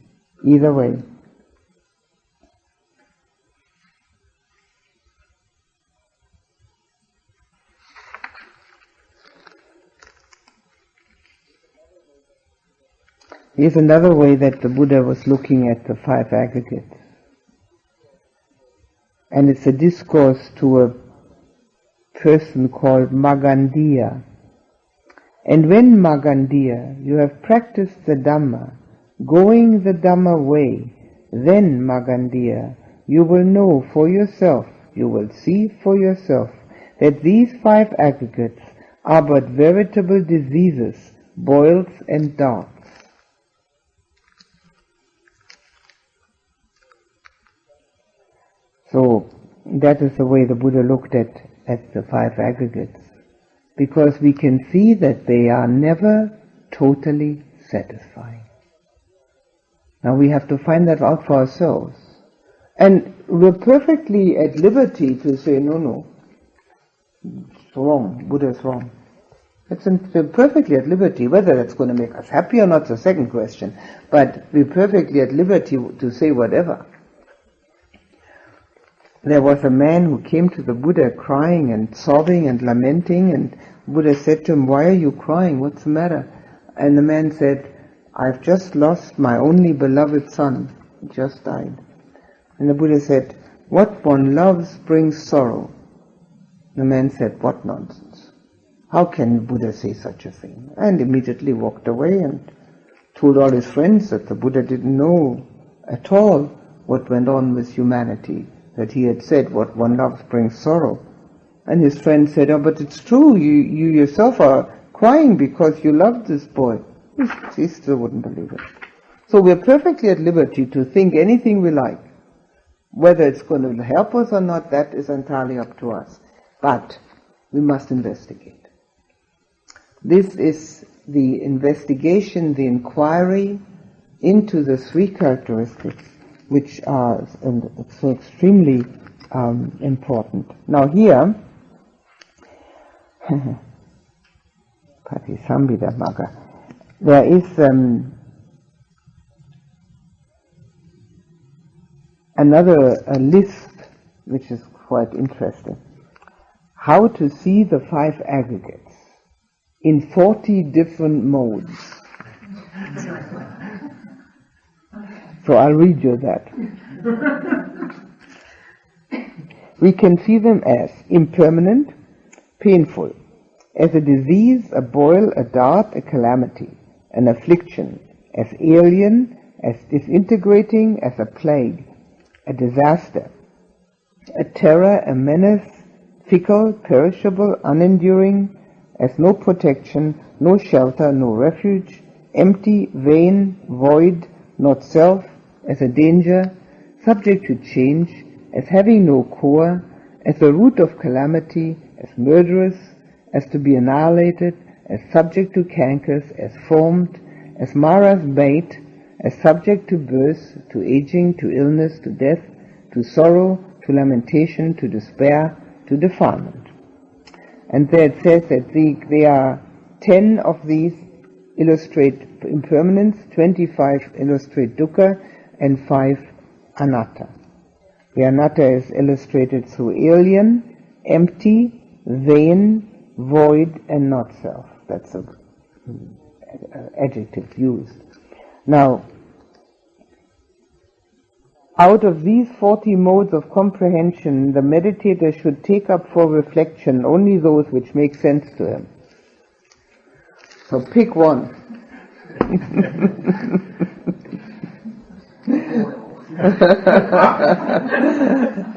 Either way. Here's another way that the Buddha was looking at the 5 aggregates. And it's a discourse to a person called Magandiya. And when Magandiya, you have practiced the Dhamma, going the Dhamma way, then Magandiya, you will know for yourself, you will see for yourself, that these 5 aggregates are but veritable diseases, boils and darts. So that is the way the Buddha looked at the 5 aggregates, because we can see that they are never totally satisfying. Now we have to find that out for ourselves. And we're perfectly at liberty to say, no, it's wrong, Buddha is wrong. We're perfectly at liberty. Whether that's going to make us happy or not is the second question. But we're perfectly at liberty to say whatever. There was a man who came to the Buddha crying and sobbing and lamenting, and Buddha said to him, "Why are you crying? What's the matter?" And the man said, "I've just lost my only beloved son. He just died." And the Buddha said, "What one loves brings sorrow." The man said, "What nonsense. How can Buddha say such a thing?" And immediately walked away and told all his friends that the Buddha didn't know at all what went on with humanity, that he had said, what one loves brings sorrow. And his friend said, oh, but it's true, you yourself are crying because you love this boy. He still wouldn't believe it. So we're perfectly at liberty to think anything we like. Whether it's going to help us or not, that is entirely up to us. But we must investigate. This is the investigation, the inquiry into the three characteristics which are so extremely important. Now here, there is another list which is quite interesting. How to see the five aggregates in 40 different modes. So I'll read you that. We can see them as impermanent, painful, as a disease, a boil, a dart, a calamity, an affliction, as alien, as disintegrating, as a plague, a disaster, a terror, a menace, fickle, perishable, unenduring, as no protection, no shelter, no refuge, empty, vain, void, not self, as a danger, subject to change, as having no core, as the root of calamity, as murderous, as to be annihilated, as subject to cankers, as formed, as Mara's bait, as subject to birth, to aging, to illness, to death, to sorrow, to lamentation, to despair, to defilement. And there it says that there are 10 of these illustrate impermanence, 25 illustrate dukkha, and 5 anatta. The anatta is illustrated through alien, empty, vain, void, and not self. That's an adjective used. Now, out of these 40 modes of comprehension, the meditator should take up for reflection only those which make sense to him. So pick one.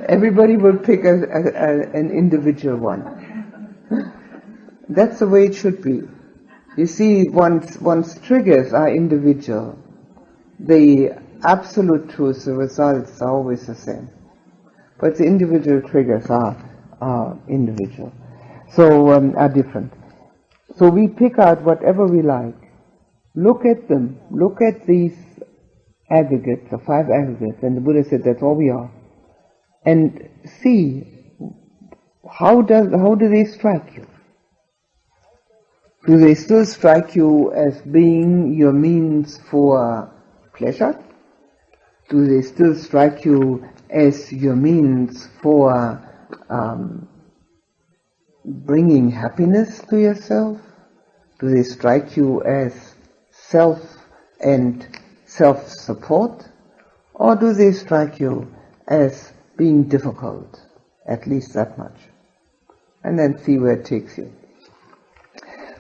Everybody will pick an individual one. That's the way it should be. You see, one's triggers are individual. The absolute truth, the results are always the same. But the individual triggers are individual. So, are different. So we pick out whatever we like. Look at them. Look at these aggregates, the 5 aggregates, and the Buddha said that's all we are. And see, how do they strike you? Do they still strike you as being your means for pleasure? Do they still strike you as your means for bringing happiness to yourself? Do they strike you as self and self-support? Or do they strike you as being difficult, at least that much? And then see where it takes you.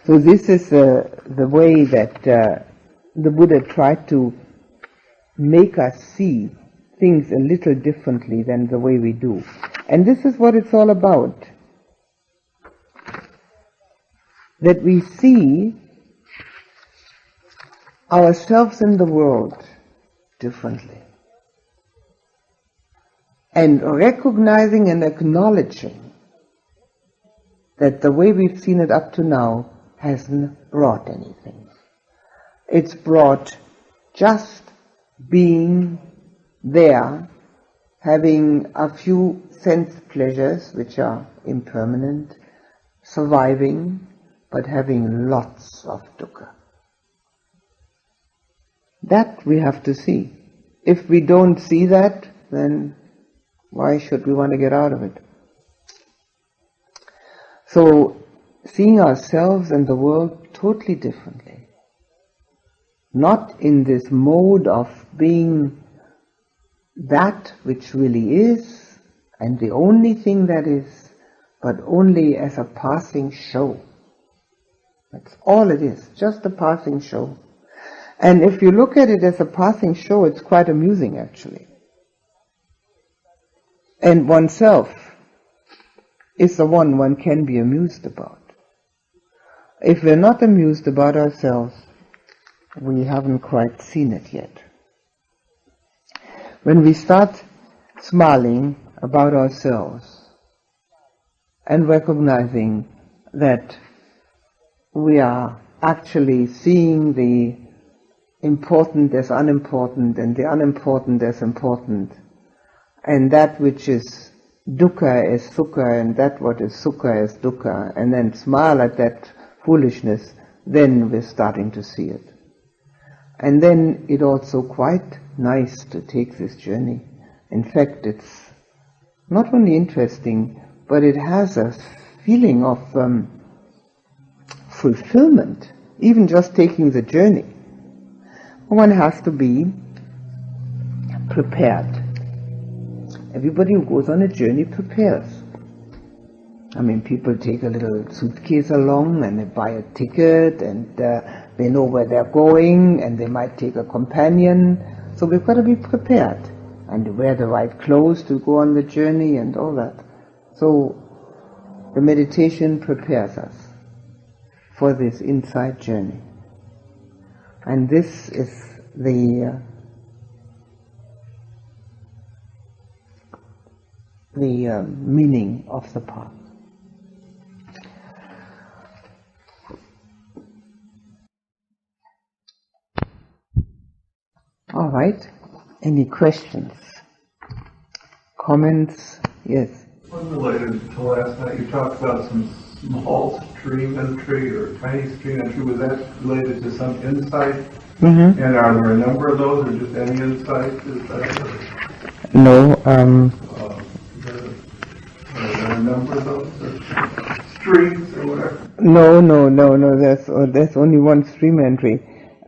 So this is the way that the Buddha tried to make us see things a little differently than the way we do. And this is what it's all about. That we see ourselves in the world differently. And recognizing and acknowledging that the way we've seen it up to now hasn't brought anything. It's brought just being there, having a few sense pleasures which are impermanent, surviving, but having lots of dukkha. That we have to see. If we don't see that, then why should we want to get out of it? So, seeing ourselves and the world totally differently. Not in this mode of being that which really is, and the only thing that is, but only as a passing show. That's all it is, just a passing show. And if you look at it as a passing show, it's quite amusing actually. And oneself is the one can be amused about. If we're not amused about ourselves, we haven't quite seen it yet. When we start smiling about ourselves and recognizing that we are actually seeing the important as unimportant and the unimportant as important, and that which is dukkha as sukha and that what is sukha as dukkha, and then smile at that foolishness, then we're starting to see it. And then it's also quite nice to take this journey. In fact, it's not only interesting, but it has a feeling of fulfillment, even just taking the journey. One has to be prepared. Everybody who goes on a journey prepares. I mean, people take a little suitcase along and they buy a ticket and they know where they're going and they might take a companion. So we've got to be prepared and wear the right clothes to go on the journey and all that. So the meditation prepares us for this inside journey. And this is the meaning of the path. All right. Any questions? Comments? Yes. Unrelated to last night, you talked about some small stream entry or tiny stream entry. Was that related to some insight? Mm-hmm. And are there a number of those, or just any insight? No. Are there a number of those, or streams, or whatever? No. There's only one stream entry.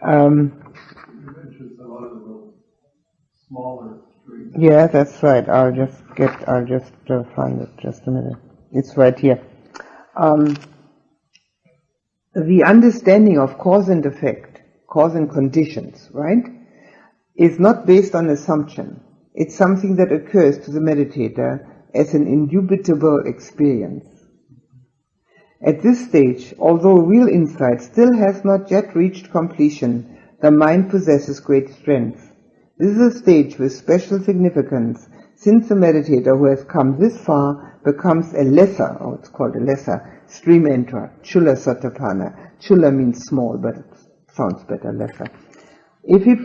You mentioned some other little smaller streams. Yeah, that's right. I'll just find it. Just a minute. It's right here. The understanding of cause and effect, cause and conditions, right, is not based on assumption. It's something that occurs to the meditator as an indubitable experience. At this stage, although real insight still has not yet reached completion, the mind possesses great strength. This is a stage with special significance, since the meditator who has come this far becomes a lesser, or it's called a lesser, stream enterer, chula satapana. Chula means small, but it sounds better, lesser. If he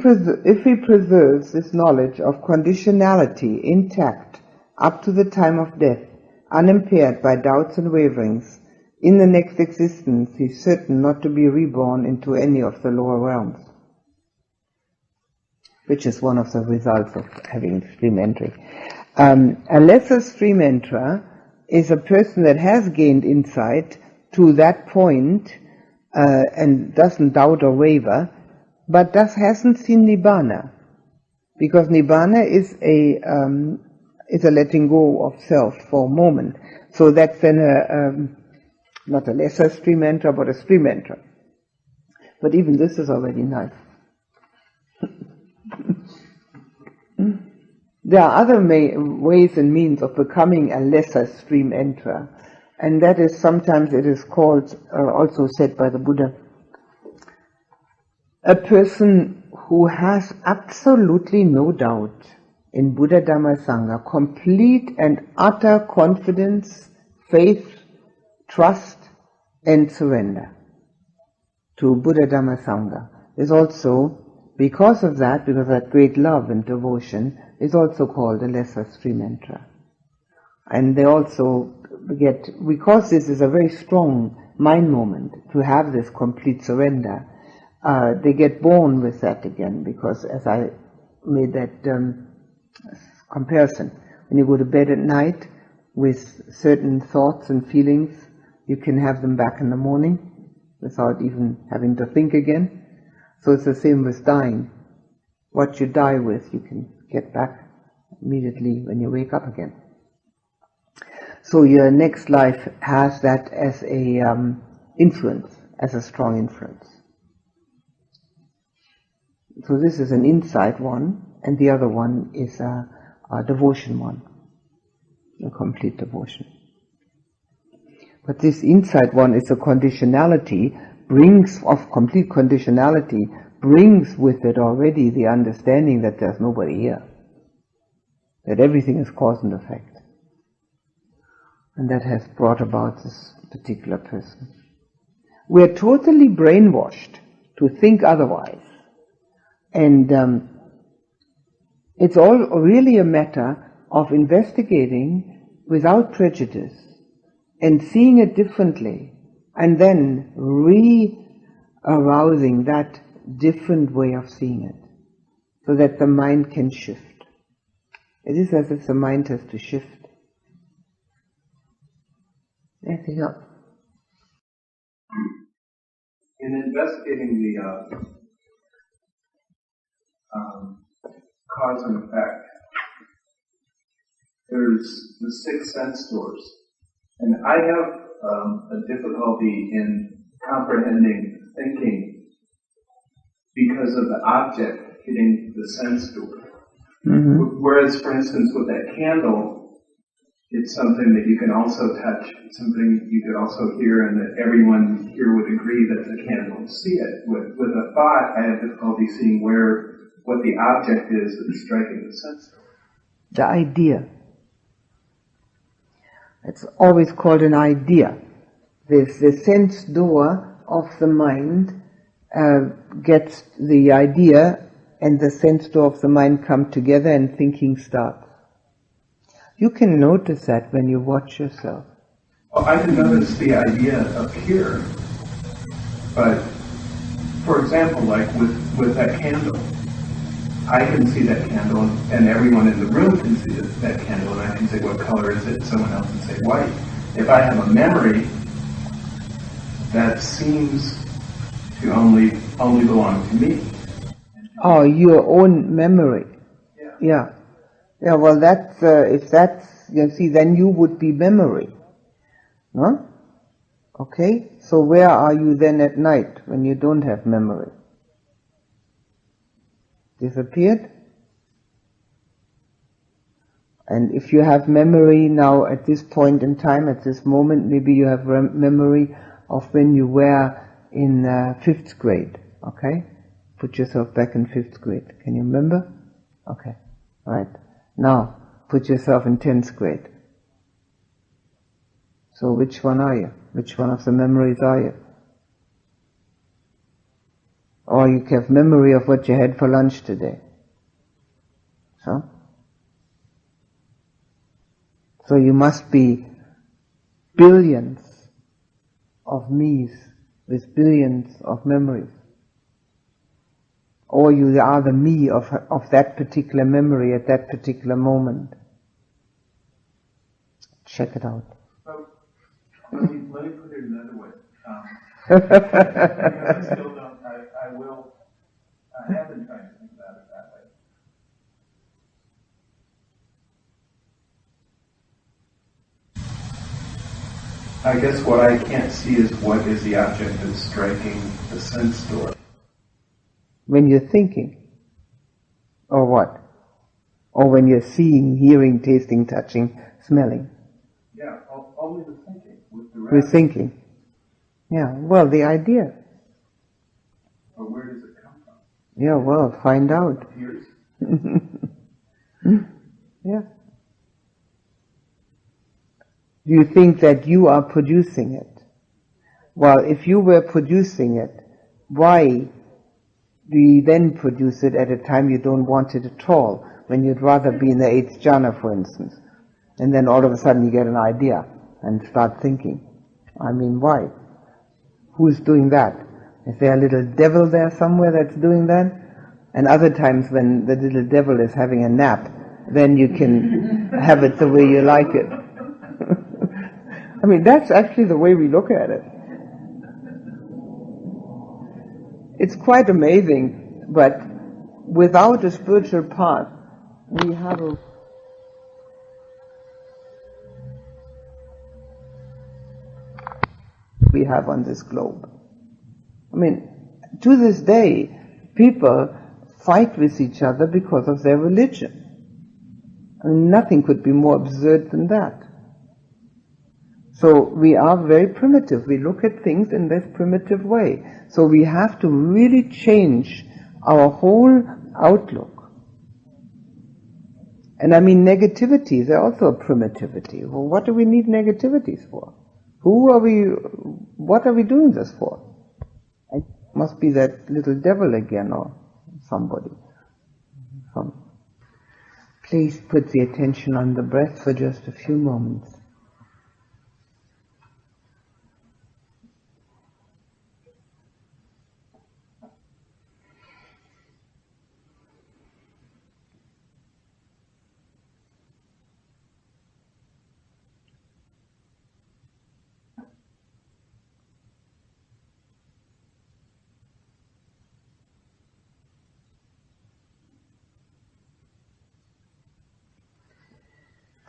preserves this knowledge of conditionality intact up to the time of death, unimpaired by doubts and waverings, in the next existence he is certain not to be reborn into any of the lower realms, which is one of the results of having stream entry. A lesser stream enterer is a person that has gained insight to that point and doesn't doubt or waver, but hasn't seen Nibbana, because Nibbana is a letting go of self for a moment. So that's then not a lesser stream enterer, but a stream enterer. But even this is already nice. There are other ways and means of becoming a lesser stream enterer, and that is sometimes it is called, also said by the Buddha, a person who has absolutely no doubt in Buddha, Dhamma, Sangha, complete and utter confidence, faith, trust, and surrender to Buddha, Dhamma, Sangha is also, because of that great love and devotion, is also called a lesser stream enterer. And they also get, because this is a very strong mind moment to have this complete surrender, they get born with that again, because as I made that comparison, when you go to bed at night with certain thoughts and feelings, you can have them back in the morning without even having to think again. So it's the same with dying. What you die with, you can get back immediately when you wake up again. So your next life has that as a influence, as a strong influence. So this is an insight one, and the other one is a devotion one. a complete devotion. But this inside one is a conditionality, of complete conditionality, brings with it already the understanding that there's nobody here, that everything is cause and effect. And that has brought about this particular person. We're totally brainwashed to think otherwise. And it's all really a matter of investigating without prejudice and seeing it differently, and then re-arousing that different way of seeing it, so that the mind can shift. It is as if the mind has to shift. Anything else? In investigating the cause and effect, there's the 6 sense doors. And I have a difficulty in comprehending thinking because of the object hitting the sense door. Mm-hmm. Whereas, for instance, with that candle, it's something that you can also touch, something you could also hear, and that everyone here would agree that the candle and see it. With a thought, I have difficulty seeing what the object is that's striking the sense door. The idea. It's always called an idea. The sense door of the mind gets the idea, and the sense door of the mind come together and thinking starts. You can notice that when you watch yourself. Well, I can notice the idea appear, but for example, like with that candle, I can see that candle, and everyone in the room can see that candle, and I can say, what color is it? Someone else can say white. If I have a memory, that seems to only belong to me. Oh, your own memory. Yeah. Yeah, well, that's, if that's, you see, then you would be memory. Huh? Okay? So where are you then at night when you don't have memory? Disappeared? And if you have memory now at this point in time, at this moment, maybe you have memory of when you were in 5th grade. Okay? Put yourself back in 5th grade. Can you remember? Okay. Right. Now, put yourself in 10th grade. So which one are you? Which one of the memories are you? Or you have memory of what you had for lunch today. So you must be billions of me's with billions of memories. Or you are the me of that particular memory at that particular moment. Check it out. So, let me put it another way. I still don't, I have been trying to think about it that way. I guess what I can't see is what is the object that's striking the sense door. When you're thinking, or what? Or when you're seeing, hearing, tasting, touching, smelling? Yeah, only the thinking. With thinking. Yeah, well, the idea. But where does it come from? Yeah, well, find out. Yeah. Do you think that you are producing it? Well, if you were producing it, why do you then produce it at a time you don't want it at all, when you'd rather be in the 8th jhana, for instance, and then all of a sudden you get an idea and start thinking? I mean, why? Who's doing that? Is there a little devil there somewhere that's doing that? And other times when the little devil is having a nap, then you can have it the way you like it. I mean, that's actually the way we look at it. It's quite amazing, but without a spiritual path, we have on this globe. I mean, to this day, people fight with each other because of their religion. I mean, nothing could be more absurd than that. So we are very primitive. We look at things in this primitive way. So we have to really change our whole outlook. And I mean, negativities are also a primitivity. Well, what do we need negativities for? What are we doing this for? It must be that little devil again, or somebody. Please put the attention on the breath for just a few moments.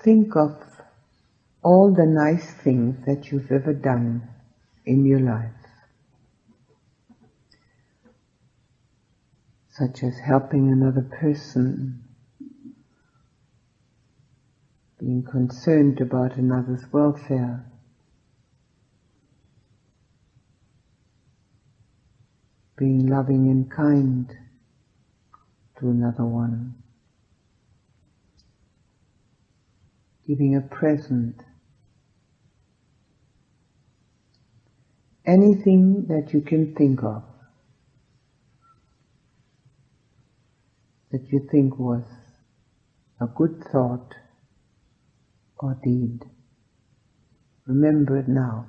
Think of all the nice things that you've ever done in your life, such as helping another person, being concerned about another's welfare, being loving and kind to another one, giving a present, anything that you can think of that you think was a good thought or deed. Remember it now.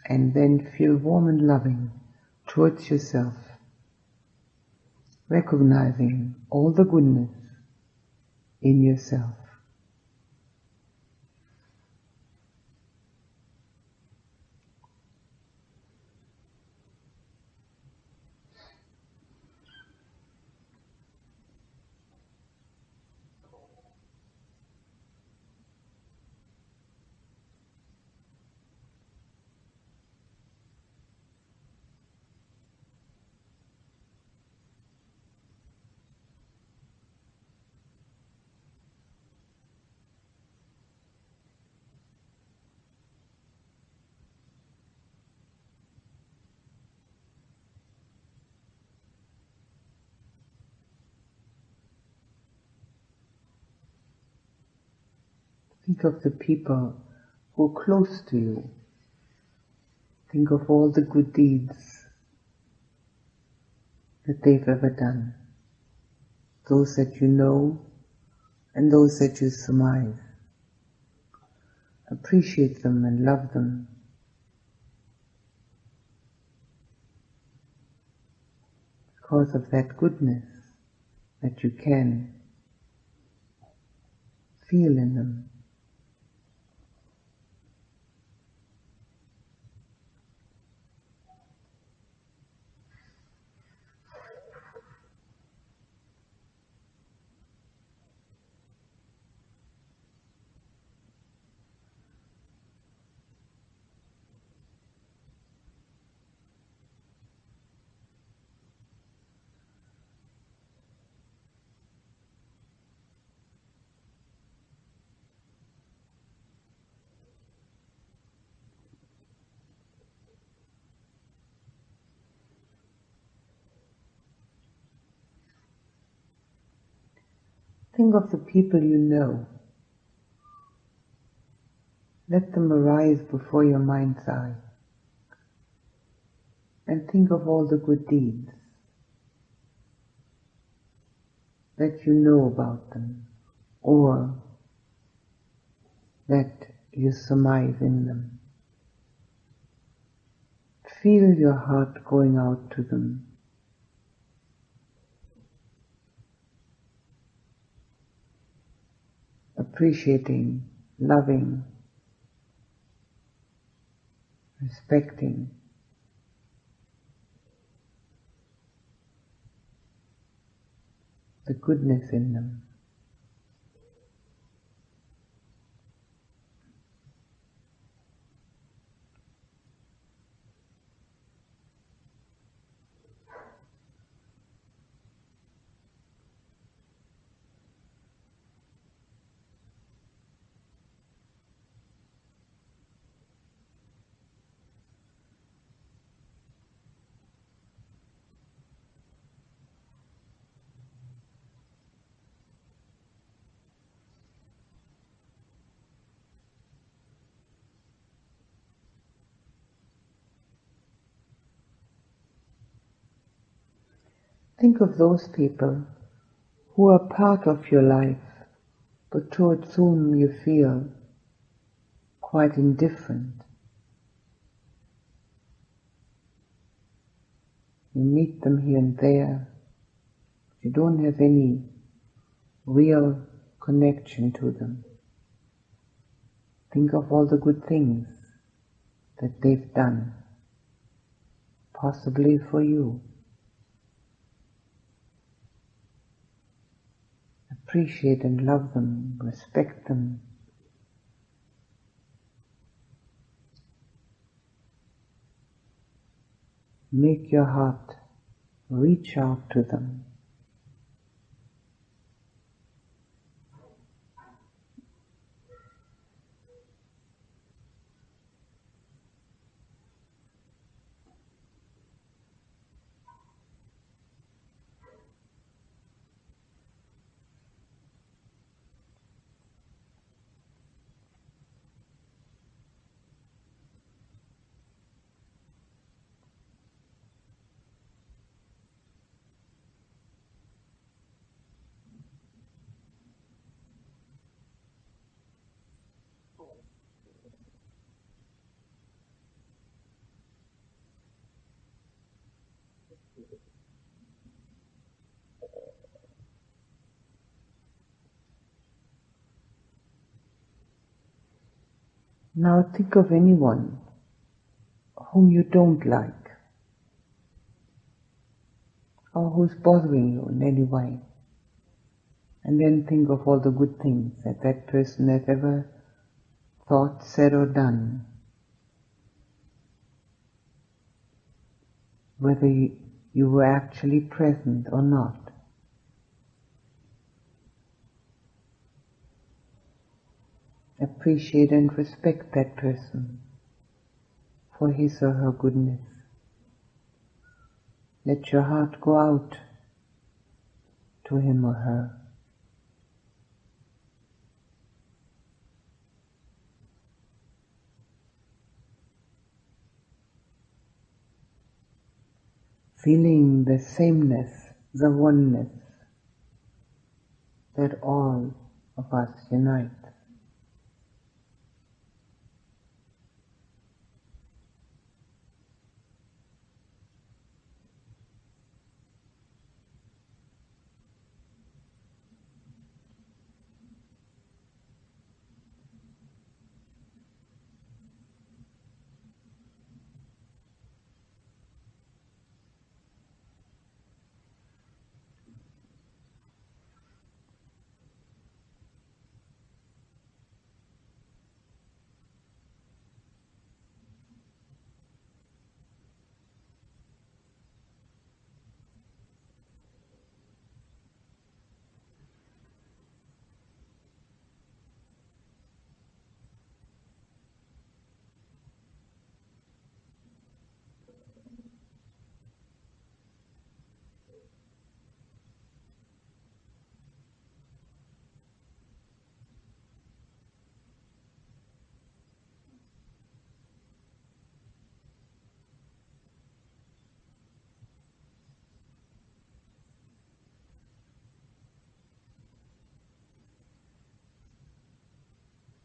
And then feel warm and loving towards yourself, recognizing all the goodness in yourself. Think of the people who are close to you. Think of all the good deeds that they've ever done. Those that you know and those that you surmise. Appreciate them and love them. Because of that goodness that you can feel in them. Think of the people you know. Let them arise before your mind's eye. And think of all the good deeds that you know about them, or that you surmise in them. Feel your heart going out to them. Appreciating, loving, respecting. the goodness in them. Think of those people who are part of your life, but towards whom you feel quite indifferent. You meet them here and there. You don't have any real connection to them. Think of all the good things that they've done, possibly for you. Appreciate and love them, respect them. Make your heart reach out to them. Now think of anyone whom you don't like, or who's bothering you in any way. And then think of all the good things that that person has ever thought, said or done. Whether you were actually present or not. Appreciate and respect that person for his or her goodness. Let your heart go out to him or her. Feeling the sameness, the oneness that all of us unite.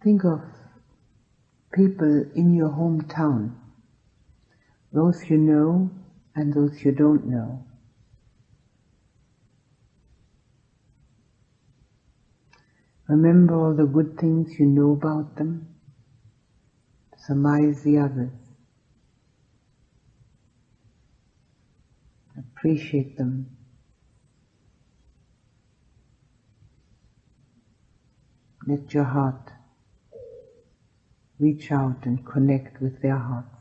Think of people in your hometown, those you know and those you don't know. Remember all the good things you know about them. Surmise the others. Appreciate them. Let your heart reach out and connect with their hearts.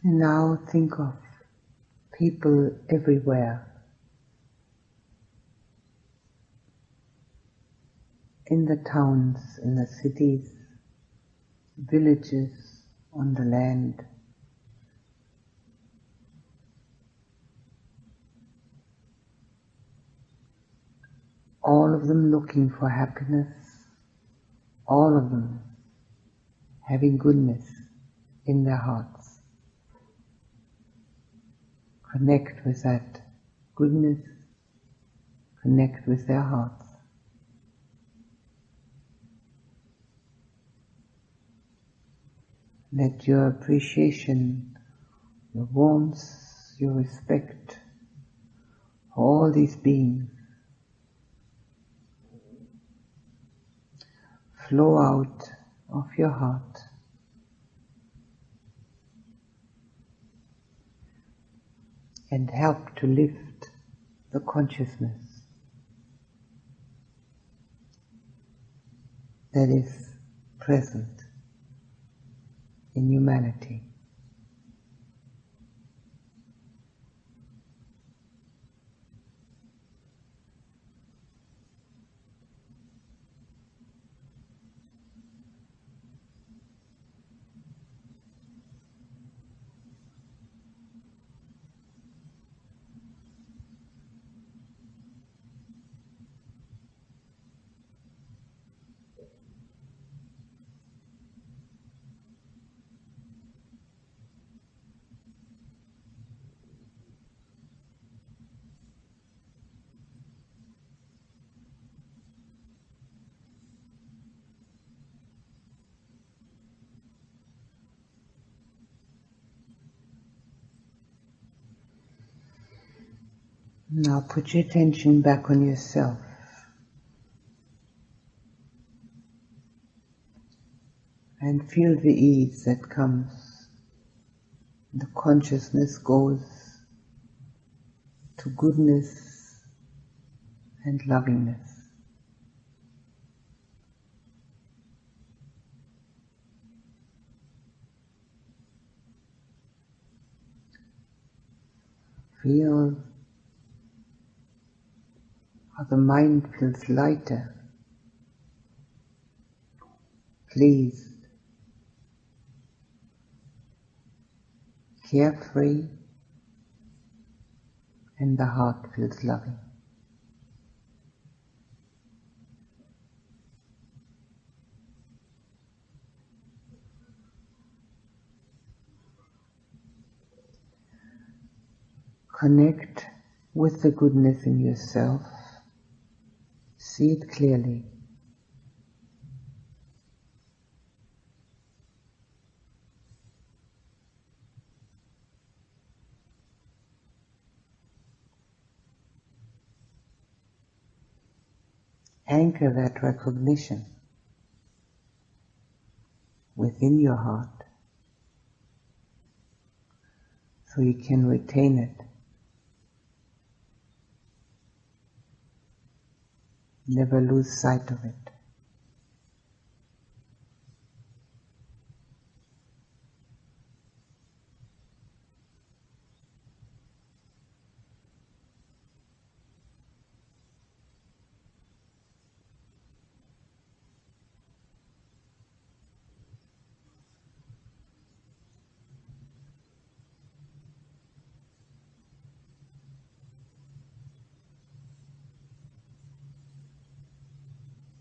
And now think of people everywhere, in the towns, in the cities, villages, on the land. All of them looking for happiness, all of them having goodness in their hearts. Connect with that goodness, connect with their hearts. Let your appreciation, your warmth, your respect for all these beings flow out of your heart and help to lift the consciousness that is present in humanity. Now put your attention back on yourself. And feel the ease that comes. The consciousness goes to goodness and lovingness. Feel how the mind feels lighter, pleased, carefree, and the heart feels loving. Connect with the goodness in yourself. See it clearly. Anchor that recognition within your heart so you can retain it. Never lose sight of it.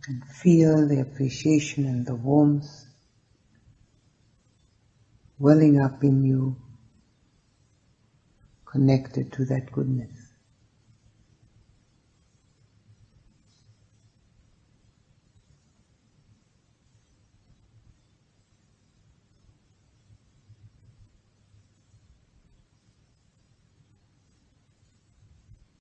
And feel the appreciation and the warmth welling up in you, connected to that goodness.